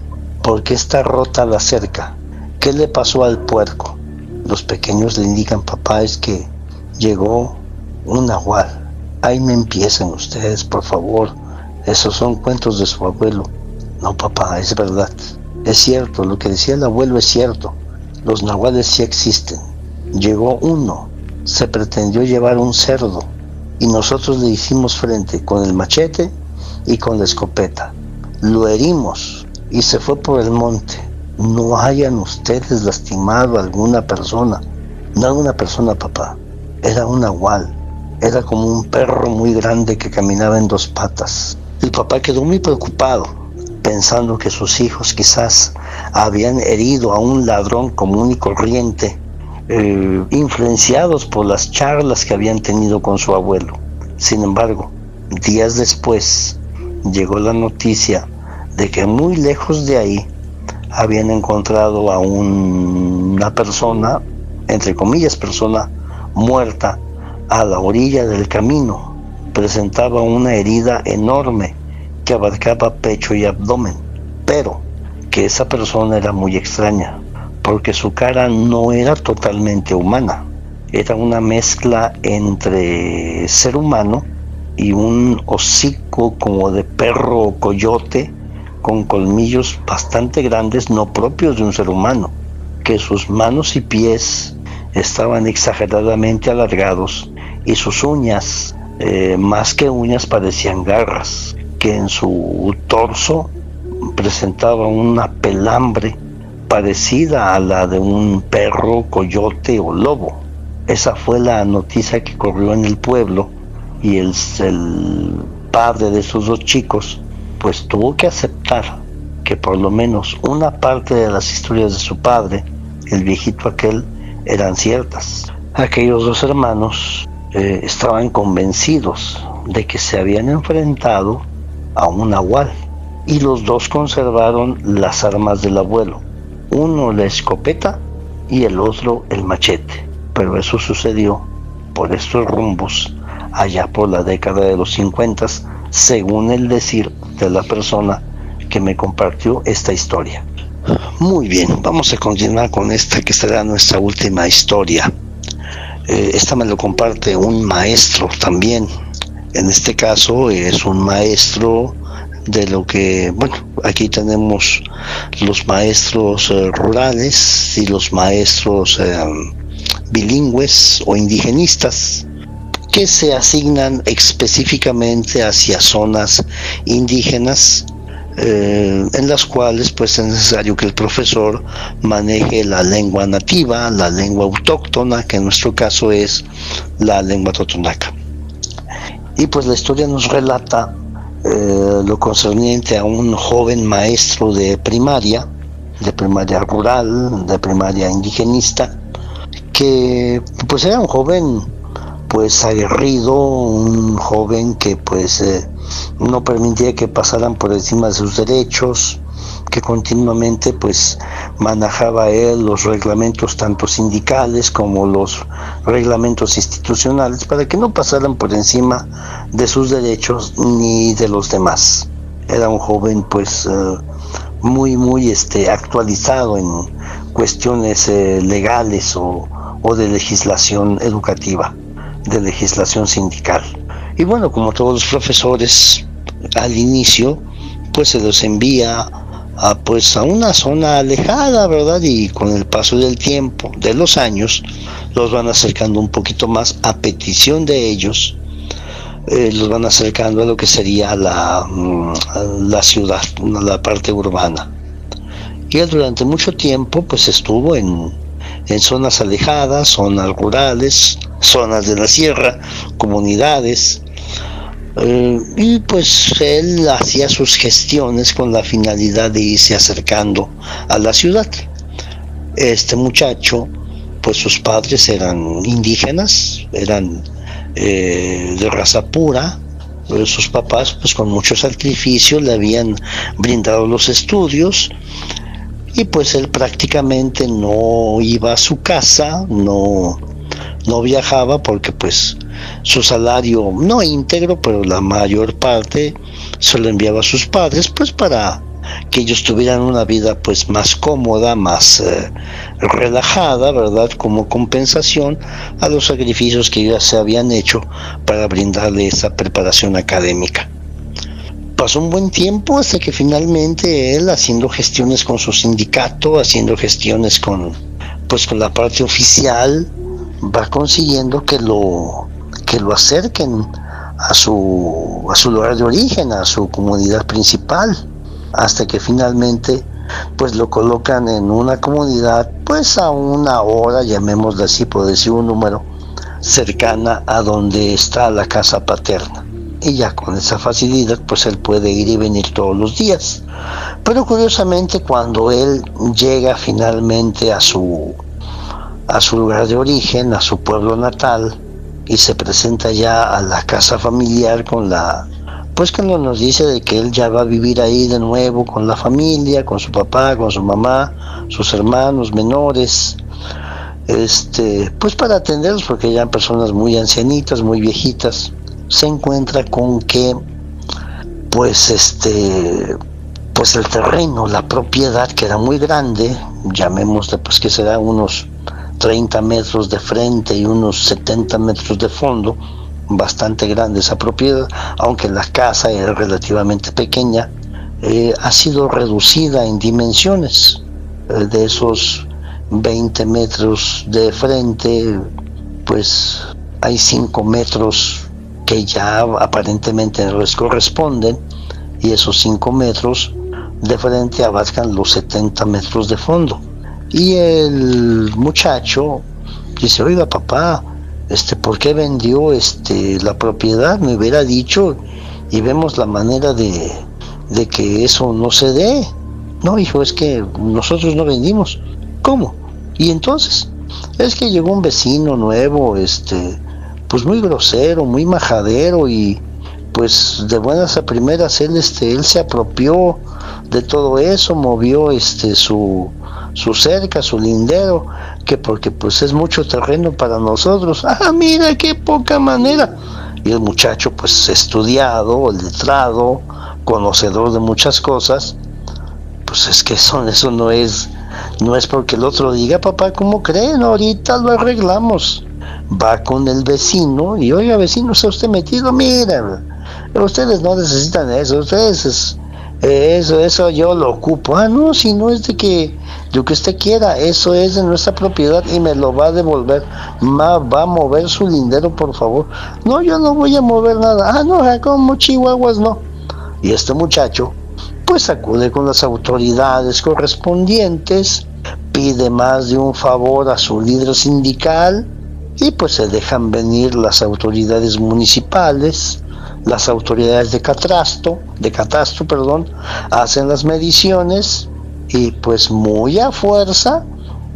¿por qué está rota la cerca? ¿Qué le pasó al puerco? Los pequeños le indican: papá, es que llegó un nahual. Ahí me empiezan ustedes, por favor, esos son cuentos de su abuelo. No, papá, es verdad, es cierto, lo que decía el abuelo es cierto, los nahuales sí existen. Llegó uno, se pretendió llevar un cerdo y nosotros le hicimos frente con el machete y con la escopeta. Lo herimos y se fue por el monte. No hayan ustedes lastimado a alguna persona. No alguna persona, papá, era un nahual, era como un perro muy grande que caminaba en dos patas. El papá quedó muy preocupado, pensando que sus hijos quizás habían herido a un ladrón común y corriente, influenciados por las charlas que habían tenido con su abuelo. Sin embargo, días después llegó la noticia de que muy lejos de ahí habían encontrado a una persona, entre comillas persona, muerta a la orilla del camino. Presentaba una herida enorme que abarcaba pecho y abdomen, pero que esa persona era muy extraña, porque su cara no era totalmente humana. Era una mezcla entre ser humano y un hocico como de perro o coyote con colmillos bastante grandes, no propios de un ser humano, que sus manos y pies estaban exageradamente alargados y sus uñas, más que uñas, parecían garras, que en su torso presentaba una pelambre parecida a la de un perro, coyote o lobo. Esa fue la noticia que corrió en el pueblo y el padre de esos dos chicos pues tuvo que aceptar que por lo menos una parte de las historias de su padre, el viejito aquel, eran ciertas. Aquellos dos hermanos estaban convencidos de que se habían enfrentado a un nahual y los dos conservaron las armas del abuelo, uno la escopeta y el otro el machete. Pero eso sucedió por estos rumbos allá por la década de los 50, según el decir de la persona que me compartió esta historia. Muy bien, vamos a continuar con esta que será nuestra última historia. Esta me lo comparte un maestro también. En este caso es un maestro de lo que, bueno, aquí tenemos los maestros rurales y los maestros bilingües o indigenistas, que se asignan específicamente hacia zonas indígenas, en las cuales pues es necesario que el profesor maneje la lengua nativa, la lengua autóctona, que en nuestro caso es la lengua totonaca. Y pues la historia nos relata lo concerniente a un joven maestro de primaria rural, de primaria indigenista, que pues era un joven pues aguerrido, un joven que pues no permitía que pasaran por encima de sus derechos, que continuamente pues manejaba él los reglamentos tanto sindicales como los reglamentos institucionales para que no pasaran por encima de sus derechos ni de los demás. Era un joven pues muy actualizado en cuestiones legales o de legislación educativa, de legislación sindical. Y bueno, como todos los profesores, al inicio pues se los envía a una zona alejada, ¿verdad? Y con el paso del tiempo, de los años, los van acercando un poquito más a petición de ellos, los van acercando a lo que sería la ciudad, la parte urbana. Y él durante mucho tiempo pues estuvo en zonas alejadas, zonas rurales, zonas de la sierra, comunidades, y pues él hacía sus gestiones con la finalidad de irse acercando a la ciudad. Este muchacho, pues sus padres eran indígenas, eran de raza pura. Sus papás pues con mucho sacrificio le habían brindado los estudios, y pues él prácticamente no iba a su casa, no viajaba, porque pues su salario, no íntegro, pero la mayor parte se lo enviaba a sus padres, pues para que ellos tuvieran una vida pues más cómoda, más relajada, ¿verdad? Como compensación a los sacrificios que ya se habían hecho para brindarle esa preparación académica. Pasó un buen tiempo hasta que finalmente él, haciendo gestiones con su sindicato, haciendo gestiones con la parte oficial, va consiguiendo que lo acerquen a su lugar de origen, a su comunidad principal, hasta que finalmente pues lo colocan en una comunidad pues a una hora, llamémosle así por decir un número, cercana a donde está la casa paterna. Y ya con esa facilidad pues él puede ir y venir todos los días. Pero curiosamente, cuando él llega finalmente a su lugar de origen, a su pueblo natal, y se presenta ya a la casa familiar cuando nos dice de que él ya va a vivir ahí de nuevo con la familia, con su papá, con su mamá, sus hermanos menores, pues para atenderlos, porque ya eran personas muy ancianitas, muy viejitas, se encuentra con que pues el terreno, la propiedad, que era muy grande, llamémosle pues que será unos 30 metros de frente y unos 70 metros de fondo, bastante grande esa propiedad, aunque la casa era relativamente pequeña, ha sido reducida en dimensiones. De esos 20 metros de frente, pues hay 5 metros que ya aparentemente no les corresponden, y esos 5 metros de frente abarcan los 70 metros de fondo. Y el muchacho dice: oiga, papá, ¿por qué vendió la propiedad? Me hubiera dicho y vemos la manera de que eso no se dé. No, hijo, es que nosotros no vendimos. ¿Cómo? Y entonces, es que llegó un vecino nuevo, pues muy grosero, muy majadero, y pues de buenas a primeras él se apropió de todo eso, movió su cerca, su lindero, que porque pues es mucho terreno para nosotros. Ah, mira qué poca manera. Y el muchacho, pues estudiado, letrado, conocedor de muchas cosas, pues es que eso no es porque el otro diga: papá, ¿cómo creen? Ahorita lo arreglamos. Va con el vecino y: oiga, vecino, ¿está usted metido? Mira, ustedes no necesitan eso, ustedes eso yo lo ocupo. Ah, no, si no es de que lo que usted quiera, eso es de nuestra propiedad y me lo va a devolver. Va a mover su lindero, por favor. No, yo no voy a mover nada. Ah, no, como chihuahuas no. Y este muchacho pues acude con las autoridades correspondientes, pide más de un favor a su líder sindical, y pues se dejan venir las autoridades municipales, las autoridades de catastro, hacen las mediciones y pues muy a fuerza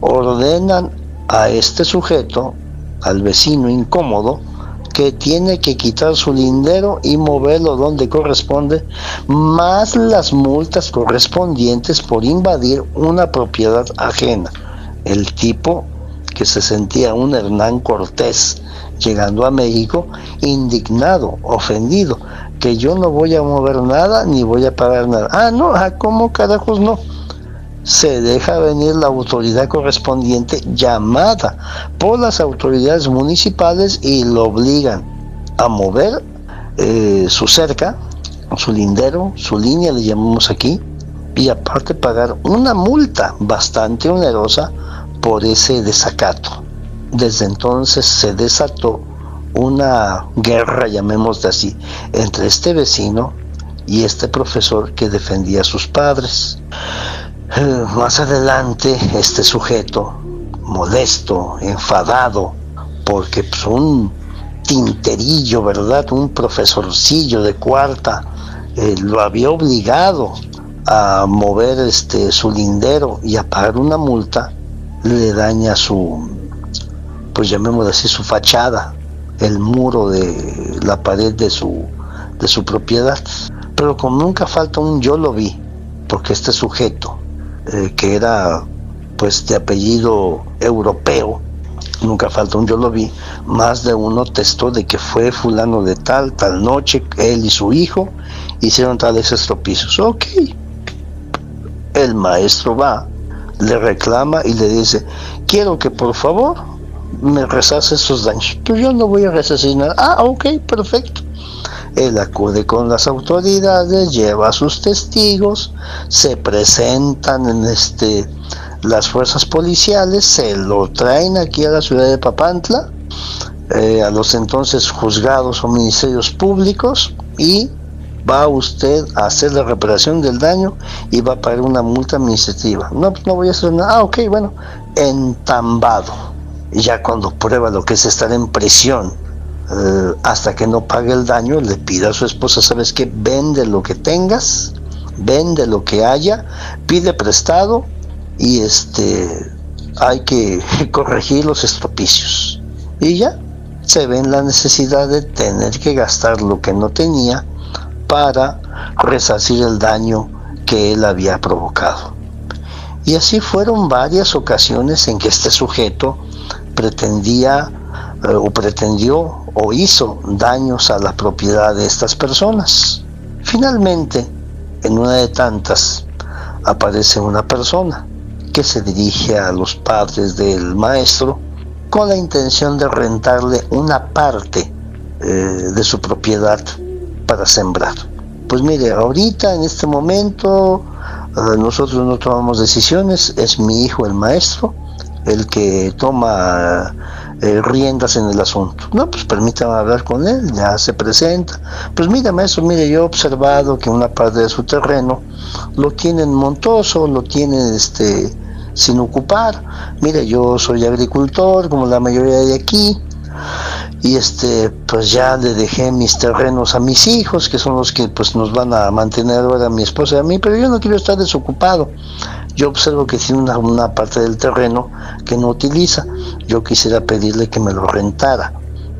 ordenan a este sujeto, al vecino incómodo, que tiene que quitar su lindero y moverlo donde corresponde, más las multas correspondientes por invadir una propiedad ajena. El tipo, que se sentía un Hernán Cortés llegando a México, indignado, ofendido, que yo no voy a mover nada ni voy a pagar nada. Ah, no, ¿cómo carajos no? Se deja venir la autoridad correspondiente, llamada por las autoridades municipales, y lo obligan a mover su cerca, su lindero, su línea le llamamos aquí, y aparte pagar una multa bastante onerosa por ese desacato. Desde entonces se desató una guerra, llamémosla así, entre este vecino y este profesor que defendía a sus padres. Más adelante, este sujeto, molesto, enfadado, porque pues, un tinterillo, ¿verdad?, un profesorcillo de cuarta, lo había obligado a mover su lindero y a pagar una multa, le daña pues llamémoslo así, su fachada, el muro de la pared de su propiedad. Pero como nunca falta un yo lo vi, porque este sujeto, que era pues de apellido europeo, nunca falta un yo lo vi, más de uno testó de que fue fulano de tal noche, él y su hijo hicieron tales estropicios. Ok, el maestro va, le reclama y le dice: quiero que por favor me resarce esos daños. Pero yo no voy a resarcir nada. Ah, ok, perfecto. Él acude con las autoridades, lleva a sus testigos, se presentan en las fuerzas policiales, se lo traen aquí a la ciudad de Papantla, a los entonces juzgados o ministerios públicos, y va usted a hacer la reparación del daño y va a pagar una multa administrativa. No, pues no voy a hacer nada. Ah, ok, bueno, entambado. Y ya cuando prueba lo que es estar en prisión, hasta que no pague el daño, le pide a su esposa: ¿sabes qué? Vende lo que tengas, vende lo que haya, pide prestado, y hay que corregir los estropicios. Y ya se ve en la necesidad de tener que gastar lo que no tenía para resarcir el daño que él había provocado. Y así fueron varias ocasiones en que este sujeto pretendió o hizo daños a la propiedad de estas personas. Finalmente, en una de tantas, aparece una persona que se dirige a los padres del maestro con la intención de rentarle una parte de su propiedad para sembrar. Pues mire, ahorita en este momento nosotros no tomamos decisiones, es mi hijo el maestro el que toma riendas en el asunto. No, pues permítame hablar con él, ya se presenta. Pues mira, maestro, mire, yo he observado que una parte de su terreno lo tienen montoso, lo tienen sin ocupar. Mire, yo soy agricultor, como la mayoría de aquí, y pues ya le dejé mis terrenos a mis hijos, que son los que pues nos van a mantener ahora mi esposa y a mí, pero yo no quiero estar desocupado. Yo observo que tiene una parte del terreno que no utiliza. Yo quisiera pedirle que me lo rentara.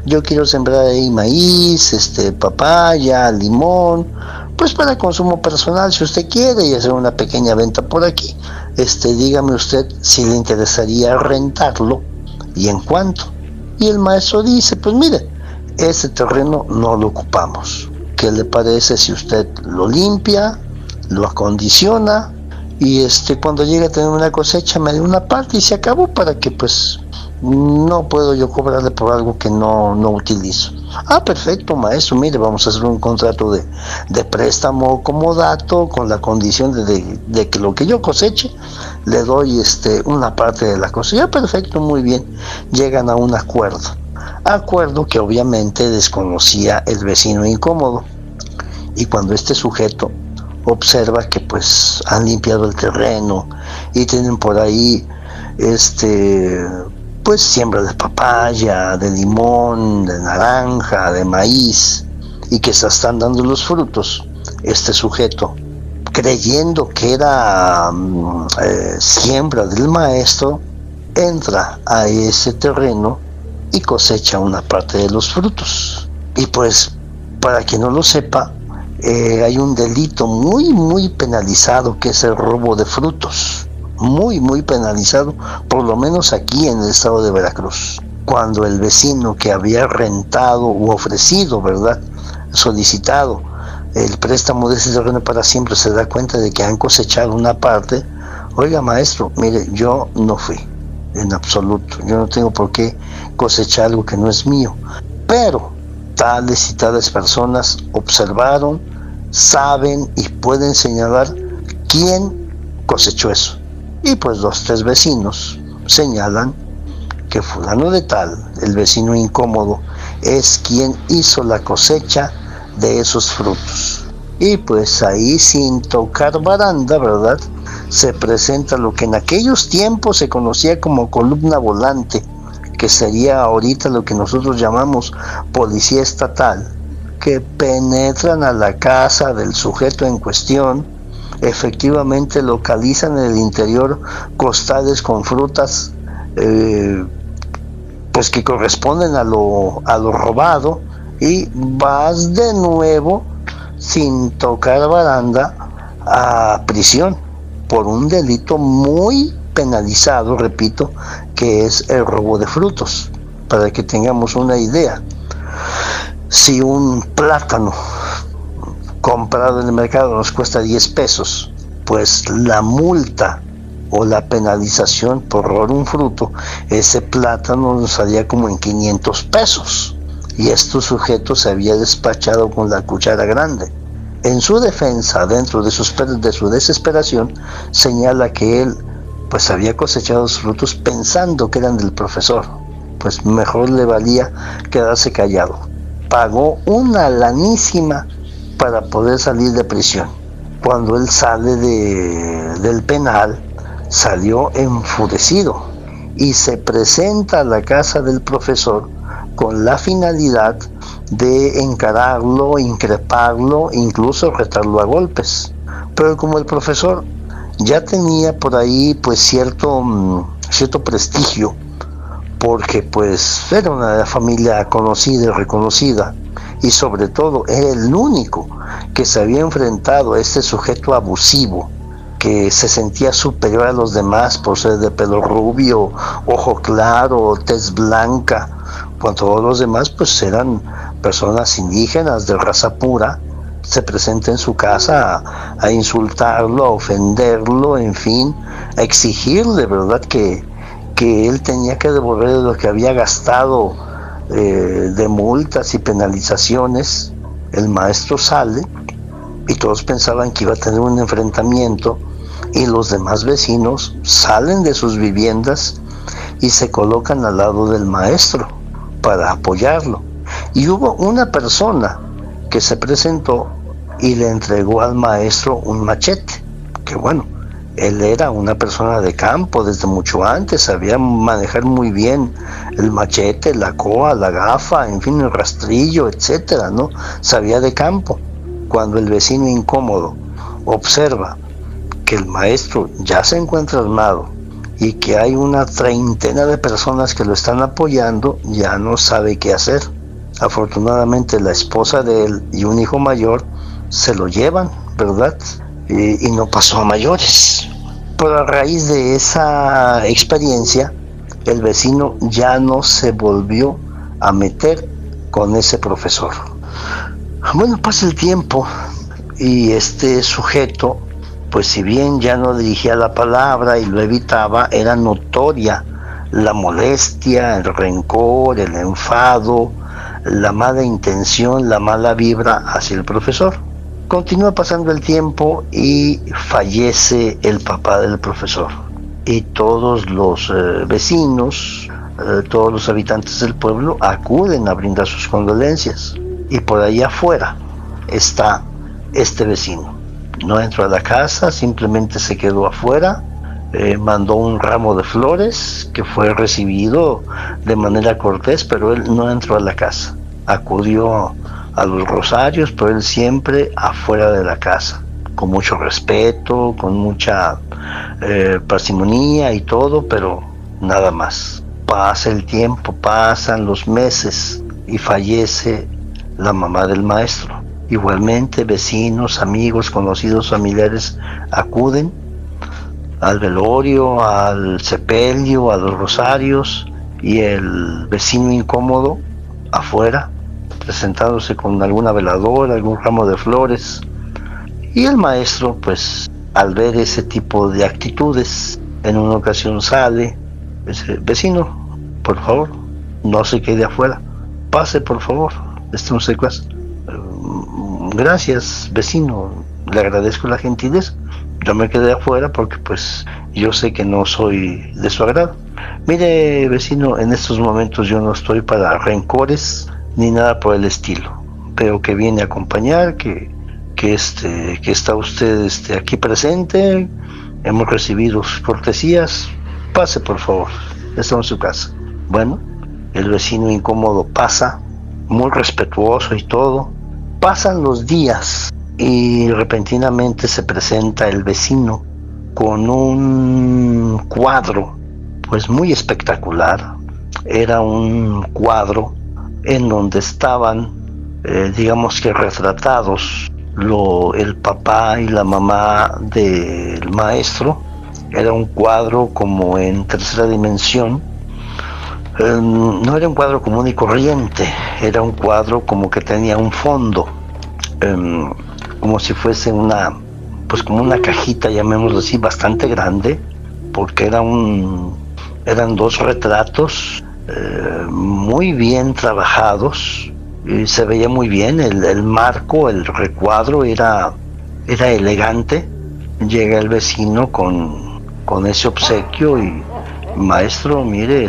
Yo quiero sembrar ahí maíz, papaya, limón, pues para consumo personal si usted quiere, y hacer una pequeña venta por aquí. Dígame usted si le interesaría rentarlo y en cuánto. Y el maestro dice, pues mire, ese terreno no lo ocupamos. ¿Qué le parece si usted lo limpia, lo acondiciona y cuando llegue a tener una cosecha me da una parte y se acabó, para que pues no puedo yo cobrarle por algo que no utilizo? Ah, perfecto, maestro, mire, vamos a hacer un contrato de préstamo comodato con la condición de que lo que yo coseche le doy una parte de la cosecha. Perfecto, muy bien, llegan a un acuerdo que obviamente desconocía el vecino incómodo. Y cuando este sujeto observa que pues han limpiado el terreno y tienen por ahí pues siembra de papaya, de limón, de naranja, de maíz, y que se están dando los frutos, este sujeto, creyendo que era siembra del maestro, entra a ese terreno y cosecha una parte de los frutos. Y pues, para quien no lo sepa, hay un delito muy penalizado, que es el robo de frutos. Muy penalizado, por lo menos aquí en el estado de Veracruz. Cuando el vecino que había rentado u ofrecido, ¿verdad?, solicitado el préstamo de ese terreno para siempre, se da cuenta de que han cosechado una parte. Oiga, maestro, mire, yo no fui, en absoluto, yo no tengo por qué cosechar algo que no es mío, pero tales y tales personas observaron, saben y pueden señalar quién cosechó eso. Y pues 2-3 vecinos señalan que fulano de tal, el vecino incómodo, es quien hizo la cosecha de esos frutos. Y pues ahí, sin tocar baranda, ¿verdad?, se presenta lo que en aquellos tiempos se conocía como columna volante, que sería ahorita lo que nosotros llamamos policía estatal, que penetran a la casa del sujeto en cuestión. Efectivamente localizan en el interior costales con frutas pues que corresponden a lo robado, y vas de nuevo sin tocar baranda a prisión por un delito muy penalizado, repito, que es el robo de frutos. Para que tengamos una idea, si un plátano comprado en el mercado nos cuesta 10 pesos, pues la multa o la penalización por robar un fruto, ese plátano nos salía como en 500 pesos. Y este sujeto se había despachado con la cuchara grande. En su defensa, dentro de su desesperación, señala que él pues había cosechado los frutos pensando que eran del profesor. Pues mejor le valía quedarse callado. Pagó una lanísima para poder salir de prisión. Cuando él sale del penal, salió enfurecido y se presenta a la casa del profesor con la finalidad de encararlo, increparlo, incluso retarlo a golpes. Pero como el profesor ya tenía por ahí pues cierto prestigio, porque pues era una familia conocida y reconocida, y sobre todo era el único que se había enfrentado a este sujeto abusivo, que se sentía superior a los demás por ser de pelo rubio, ojo claro, tez blanca, cuando todos los demás pues eran personas indígenas de raza pura, se presenta en su casa a insultarlo, a ofenderlo, en fin, a exigirle, ¿verdad?, que él tenía que devolver lo que había gastado de multas y penalizaciones. El maestro sale y todos pensaban que iba a tener un enfrentamiento, y los demás vecinos salen de sus viviendas y se colocan al lado del maestro para apoyarlo. Y hubo una persona que se presentó y le entregó al maestro un machete, que bueno, él era una persona de campo desde mucho antes, sabía manejar muy bien el machete, la coa, la gafa, en fin, el rastrillo, etcétera, ¿no? Sabía de campo. Cuando el vecino incómodo observa que el maestro ya se encuentra armado y que hay una treintena de personas que lo están apoyando, ya no sabe qué hacer. Afortunadamente la esposa de él y un hijo mayor se lo llevan, ¿verdad? Y no pasó a mayores. Pero a raíz de esa experiencia, el vecino ya no se volvió a meter con ese profesor. Bueno, pasa el tiempo y este sujeto, pues si bien ya no dirigía la palabra y lo evitaba, era notoria la molestia, el rencor, el enfado, la mala intención, la mala vibra hacia el profesor. Continúa pasando el tiempo y fallece el papá del profesor. Y todos los vecinos, todos los habitantes del pueblo acuden a brindar sus condolencias. Y por ahí afuera está este vecino. No entró a la casa, simplemente se quedó afuera, mandó un ramo de flores que fue recibido de manera cortés, pero él no entró a la casa. Acudió a los rosarios, pero él siempre afuera de la casa, con mucho respeto, con mucha parsimonía y todo, pero nada más. Pasa el tiempo, pasan los meses y fallece la mamá del maestro. Igualmente vecinos, amigos, conocidos, familiares acuden al velorio, al sepelio, a los rosarios, y el vecino incómodo afuera, presentándose con alguna veladora, algún ramo de flores. Y el maestro, pues, al ver ese tipo de actitudes, en una ocasión sale, dice: vecino, por favor, no se quede afuera, pase por favor, está usted en casa. Gracias, vecino, le agradezco la gentileza. Yo me quedé afuera porque pues yo sé que no soy de su agrado. Mire, vecino, en estos momentos yo no estoy para rencores ni nada por el estilo. Veo que viene a acompañar, que está usted aquí presente, hemos recibido sus cortesías, pase por favor, está en su casa. Bueno, el vecino incómodo pasa, muy respetuoso y todo. Pasan los días y repentinamente se presenta el vecino con un cuadro, pues muy espectacular. Era un cuadro en donde estaban, digamos que retratados el papá y la mamá del maestro. Era un cuadro como en tercera dimensión. No era un cuadro común y corriente, era un cuadro como que tenía un fondo, como si fuese como una cajita, llamémoslo así, bastante grande, porque eran dos retratos muy bien trabajados, y se veía muy bien, el marco, el recuadro era elegante. Llega el vecino con ese obsequio y: maestro, mire,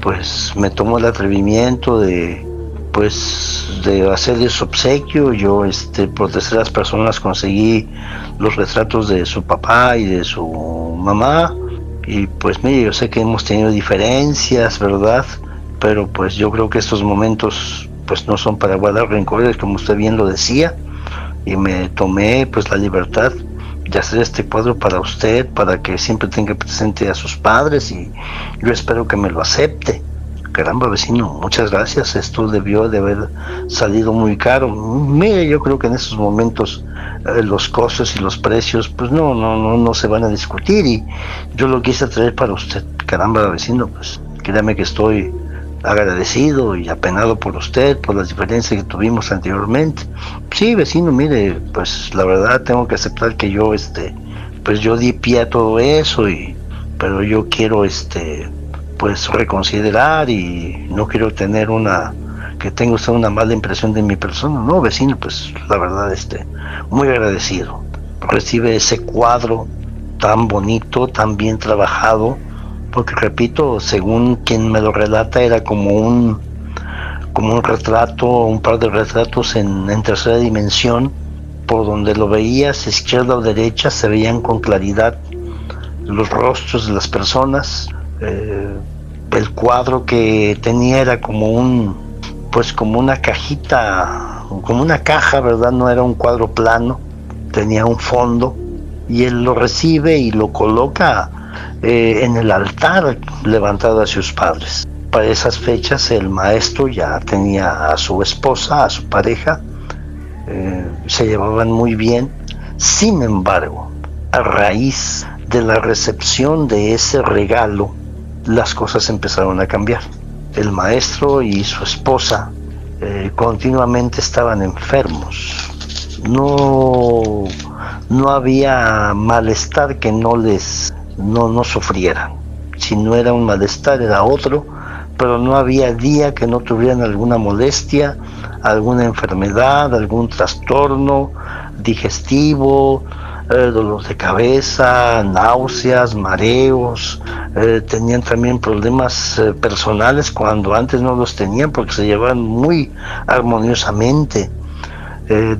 pues me tomo el atrevimiento de hacer ese obsequio. Yo por terceras personas conseguí los retratos de su papá y de su mamá, y pues mire, yo sé que hemos tenido diferencias, ¿verdad? Pero pues yo creo que estos momentos pues no son para guardar rencores, como usted bien lo decía, y me tomé pues la libertad de hacer este cuadro para usted, para que siempre tenga presente a sus padres, y yo espero que me lo acepte. Caramba, vecino, muchas gracias, esto debió de haber salido muy caro. Mire, yo creo que en estos momentos los costos y los precios pues no se van a discutir, y yo lo quise traer para usted. Caramba, vecino, pues créame que estoy agradecido y apenado por usted, por las diferencias que tuvimos anteriormente. Sí, vecino, mire, pues la verdad tengo que aceptar que yo, pues yo di pie a todo eso, pero yo quiero, pues reconsiderar y no quiero tener que tenga usted una mala impresión de mi persona. No, vecino, pues la verdad, muy agradecido. Recibe ese cuadro tan bonito, tan bien trabajado, porque repito, según quien me lo relata, era como un retrato, un par de retratos en tercera dimensión, por donde lo veías, izquierda o derecha, se veían con claridad los rostros de las personas. El cuadro que tenía era pues como una cajita, como una caja, ¿verdad? No era un cuadro plano, tenía un fondo, y él lo recibe y lo coloca en el altar levantado hacia sus padres. Para esas fechas el maestro ya tenía a su esposa, a su pareja, se llevaban muy bien. Sin embargo, a raíz de la recepción de ese regalo, las cosas empezaron a cambiar. El maestro y su esposa continuamente estaban enfermos. No había malestar que no sufrieran. Si no era un malestar, era otro, pero no había día que no tuvieran alguna molestia, alguna enfermedad, algún trastorno digestivo, dolor de cabeza, náuseas, mareos. Tenían también problemas personales cuando antes no los tenían, porque se llevaban muy armoniosamente.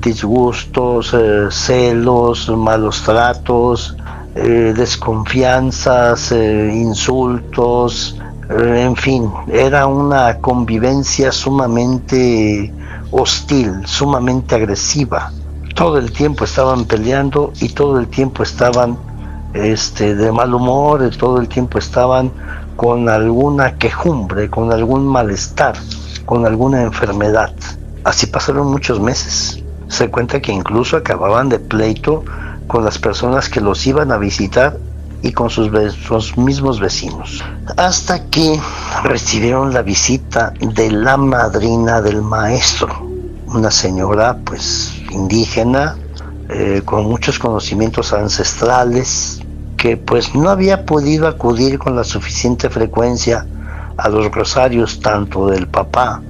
Disgustos, celos, malos tratos, desconfianzas, insultos, en fin, era una convivencia sumamente hostil, sumamente agresiva. Todo el tiempo estaban peleando y todo el tiempo estaban de mal humor, todo el tiempo estaban con alguna quejumbre, con algún malestar, con alguna enfermedad. Así pasaron muchos meses. Se cuenta que incluso acababan de pleito con las personas que los iban a visitar y con sus mismos vecinos. Hasta que recibieron la visita de la madrina del maestro, una señora pues indígena, con muchos conocimientos ancestrales, que pues no había podido acudir con la suficiente frecuencia a los rosarios tanto del papá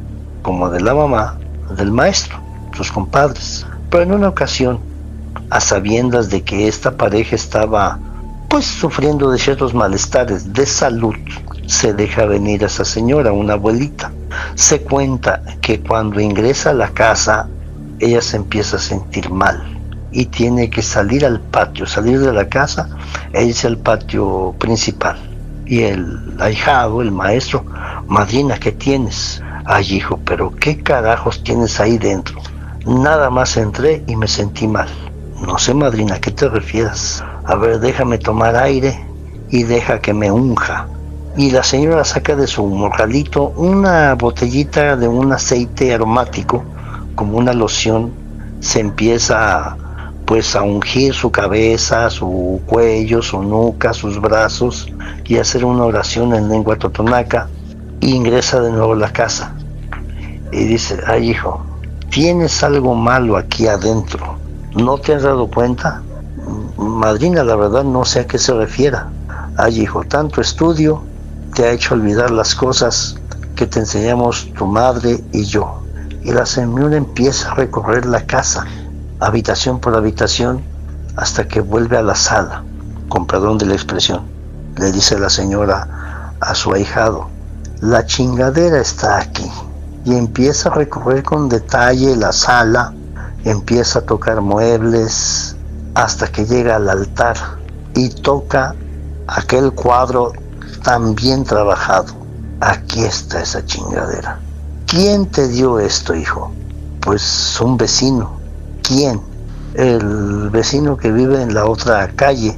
como de la mamá del maestro, sus compadres. Pero en una ocasión, a sabiendas de que esta pareja estaba pues sufriendo de ciertos malestares de salud, se deja venir a esa señora, una abuelita. Se cuenta que cuando ingresa a la casa, ella se empieza a sentir mal y tiene que salir al patio, salir de la casa e irse al patio principal. Y el ahijado, el maestro: madrina, ¿qué tienes? Ay, hijo, pero ¿qué carajos tienes ahí dentro? Nada más entré y me sentí mal. No sé, madrina, ¿a qué te refieres? A ver, déjame tomar aire y deja que me unja. Y la señora saca de su morralito una botellita de un aceite aromático, como una loción. Se empieza pues a ungir su cabeza, su cuello, su nuca, sus brazos, y a hacer una oración en lengua totonaca. Y ingresa de nuevo a la casa y dice: ay, hijo, tienes algo malo aquí adentro, ¿no te has dado cuenta? Madrina, la verdad no sé a qué se refiera. Ay, hijo, tanto estudio te ha hecho olvidar las cosas que te enseñamos tu madre y yo. Y la señora empieza a recorrer la casa, habitación por habitación, hasta que vuelve a la sala. Con perdón de la expresión, le dice la señora a su ahijado: la chingadera está aquí. Y empieza a recorrer con detalle la sala, empieza a tocar muebles, hasta que llega al altar y toca aquel cuadro tan bien trabajado. Aquí está esa chingadera. ¿Quién te dio esto, hijo? Pues un vecino. ¿Quién? El vecino que vive en la otra calle.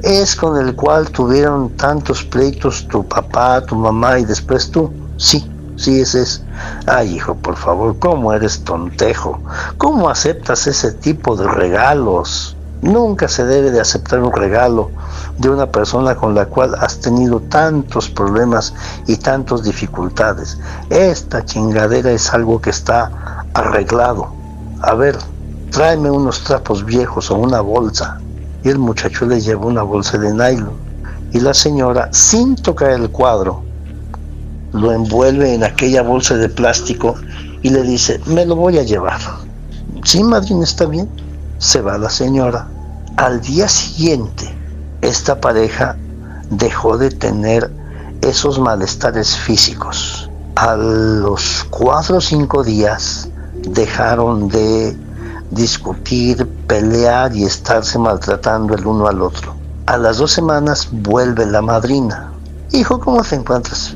¿Es con el cual tuvieron tantos pleitos tu papá, tu mamá y después tú? Sí, ese es. Ay, hijo, por favor, ¿cómo eres tontejo? ¿Cómo aceptas ese tipo de regalos? Nunca se debe de aceptar un regalo de una persona con la cual has tenido tantos problemas y tantas dificultades. Esta chingadera es algo que está arreglado. A ver, tráeme unos trapos viejos o una bolsa. Y el muchacho le lleva una bolsa de nylon. Y la señora, sin tocar el cuadro, lo envuelve en aquella bolsa de plástico y le dice, me lo voy a llevar. Sí, madrina, está bien. Se va la señora. Al día siguiente, esta pareja dejó de tener esos malestares físicos. A los 4 o 5 días dejaron de discutir, pelear y estarse maltratando el uno al otro. A las 2 semanas vuelve la madrina. Hijo, ¿cómo te encuentras?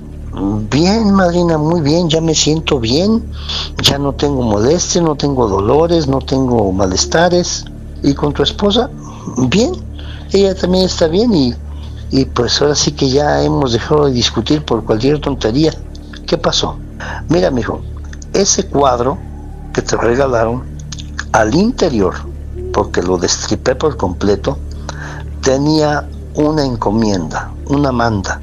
Bien, madrina, muy bien, ya me siento bien, ya no tengo molestias, no tengo dolores, no tengo malestares. ¿Y con tu esposa? Bien, ella también está bien y pues ahora sí que ya hemos dejado de discutir por cualquier tontería. ¿Qué pasó? Mira, mijo, ese cuadro que te regalaron, al interior, porque lo destripé por completo, tenía una encomienda, una manda.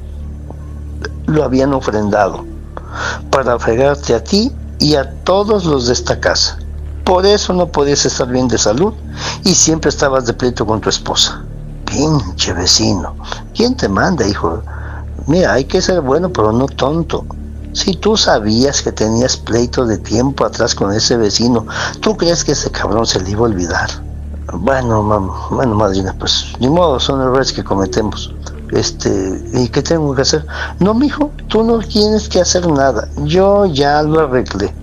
Lo habían ofrendado para fregarte a ti y a todos los de esta casa. Por eso no podías estar bien de salud y siempre estabas de pleito con tu esposa. Pinche vecino, ¿quién te manda, hijo? Mira, hay que ser bueno, pero no tonto. Si tú sabías que tenías pleito de tiempo atrás con ese vecino, ¿tú crees que ese cabrón se le iba a olvidar? Bueno, madrina, pues ni modo, son errores que cometemos. ¿Y qué tengo que hacer? No, mijo, tú no tienes que hacer nada. Yo ya lo arreglé.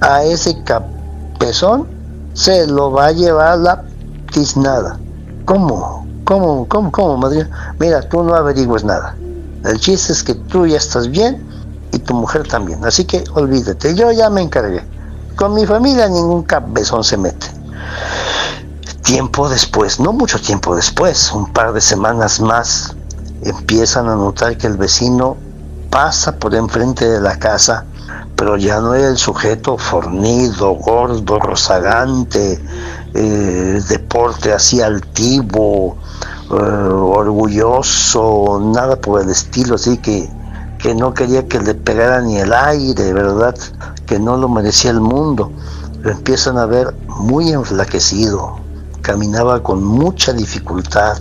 A ese capezón se lo va a llevar la tiznada. ¿Cómo, madrina? Mira, tú no averigües nada. El chiste es que tú ya estás bien y tu mujer también. Así que olvídate, yo ya me encargué. Con mi familia ningún cabezón se mete. Tiempo después, no mucho tiempo después, un par de semanas más, empiezan a notar que el vecino pasa por enfrente de la casa, pero ya no era el sujeto fornido, gordo, rozagante, de porte así altivo, orgulloso, nada por el estilo, así que no quería que le pegara ni el aire, ¿verdad? Que no lo merecía el mundo. Lo empiezan a ver muy enflaquecido, caminaba con mucha dificultad.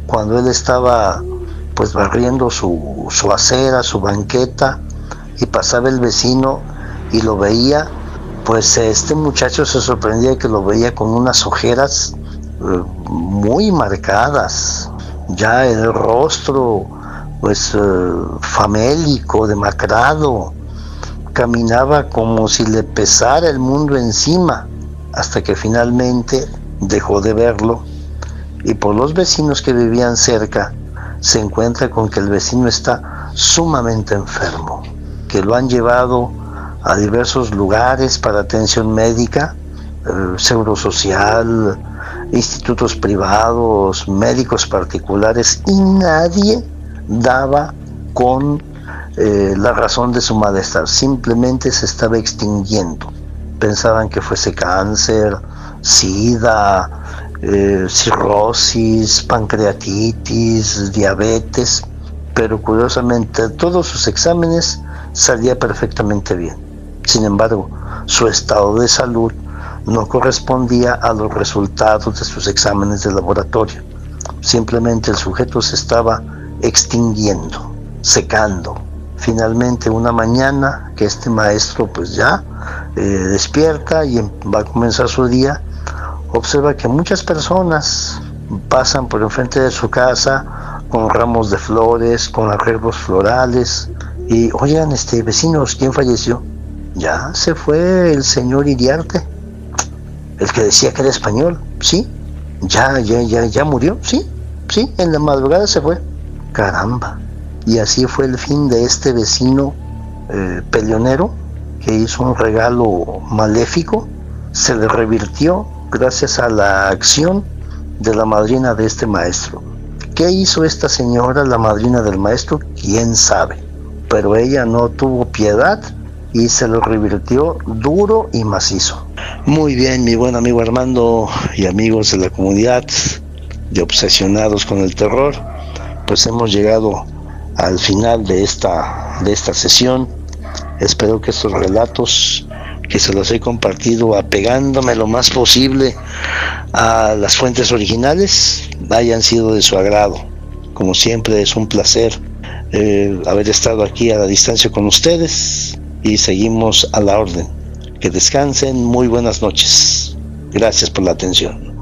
Cuando él estaba pues barriendo su acera, su banqueta, y pasaba el vecino y lo veía, pues este muchacho se sorprendía que lo veía con unas ojeras muy marcadas, ya el rostro pues famélico, demacrado, caminaba como si le pesara el mundo encima, hasta que finalmente dejó de verlo, y por los vecinos que vivían cerca se encuentra con que el vecino está sumamente enfermo, que lo han llevado a diversos lugares para atención médica, seguro social, institutos privados, médicos particulares, y nadie daba con la razón de su malestar. Simplemente se estaba extinguiendo. Pensaban que fuese cáncer, sida, cirrosis, pancreatitis, diabetes, pero curiosamente todos sus exámenes salía perfectamente bien. Sin embargo, su estado de salud no correspondía a los resultados de sus exámenes de laboratorio. Simplemente el sujeto se estaba extinguiendo, secando. Finalmente, una mañana que este maestro pues ya despierta y va a comenzar su día, observa que muchas personas pasan por enfrente de su casa con ramos de flores, con arreglos florales, y oigan, vecinos, ¿quién falleció? Ya se fue el señor Iriarte, el que decía que era español. Sí, ya murió. Sí, en la madrugada se fue. Caramba. Y así fue el fin de este vecino peleonero, que hizo un regalo maléfico. Se le revirtió gracias a la acción de la madrina de este maestro. ¿Qué hizo esta señora, la madrina del maestro? ¿Quién sabe? Pero ella no tuvo piedad y se lo revirtió duro y macizo. Muy bien, mi buen amigo Armando y amigos de la comunidad. de obsesionados con el terror, pues hemos llegado al final de esta sesión. Espero que estos relatos que se los he compartido apegándome lo más posible a las fuentes originales hayan sido de su agrado. Como siempre, es un placer haber estado aquí a la distancia con ustedes y seguimos a la orden. Que descansen, muy buenas noches. Gracias por la atención.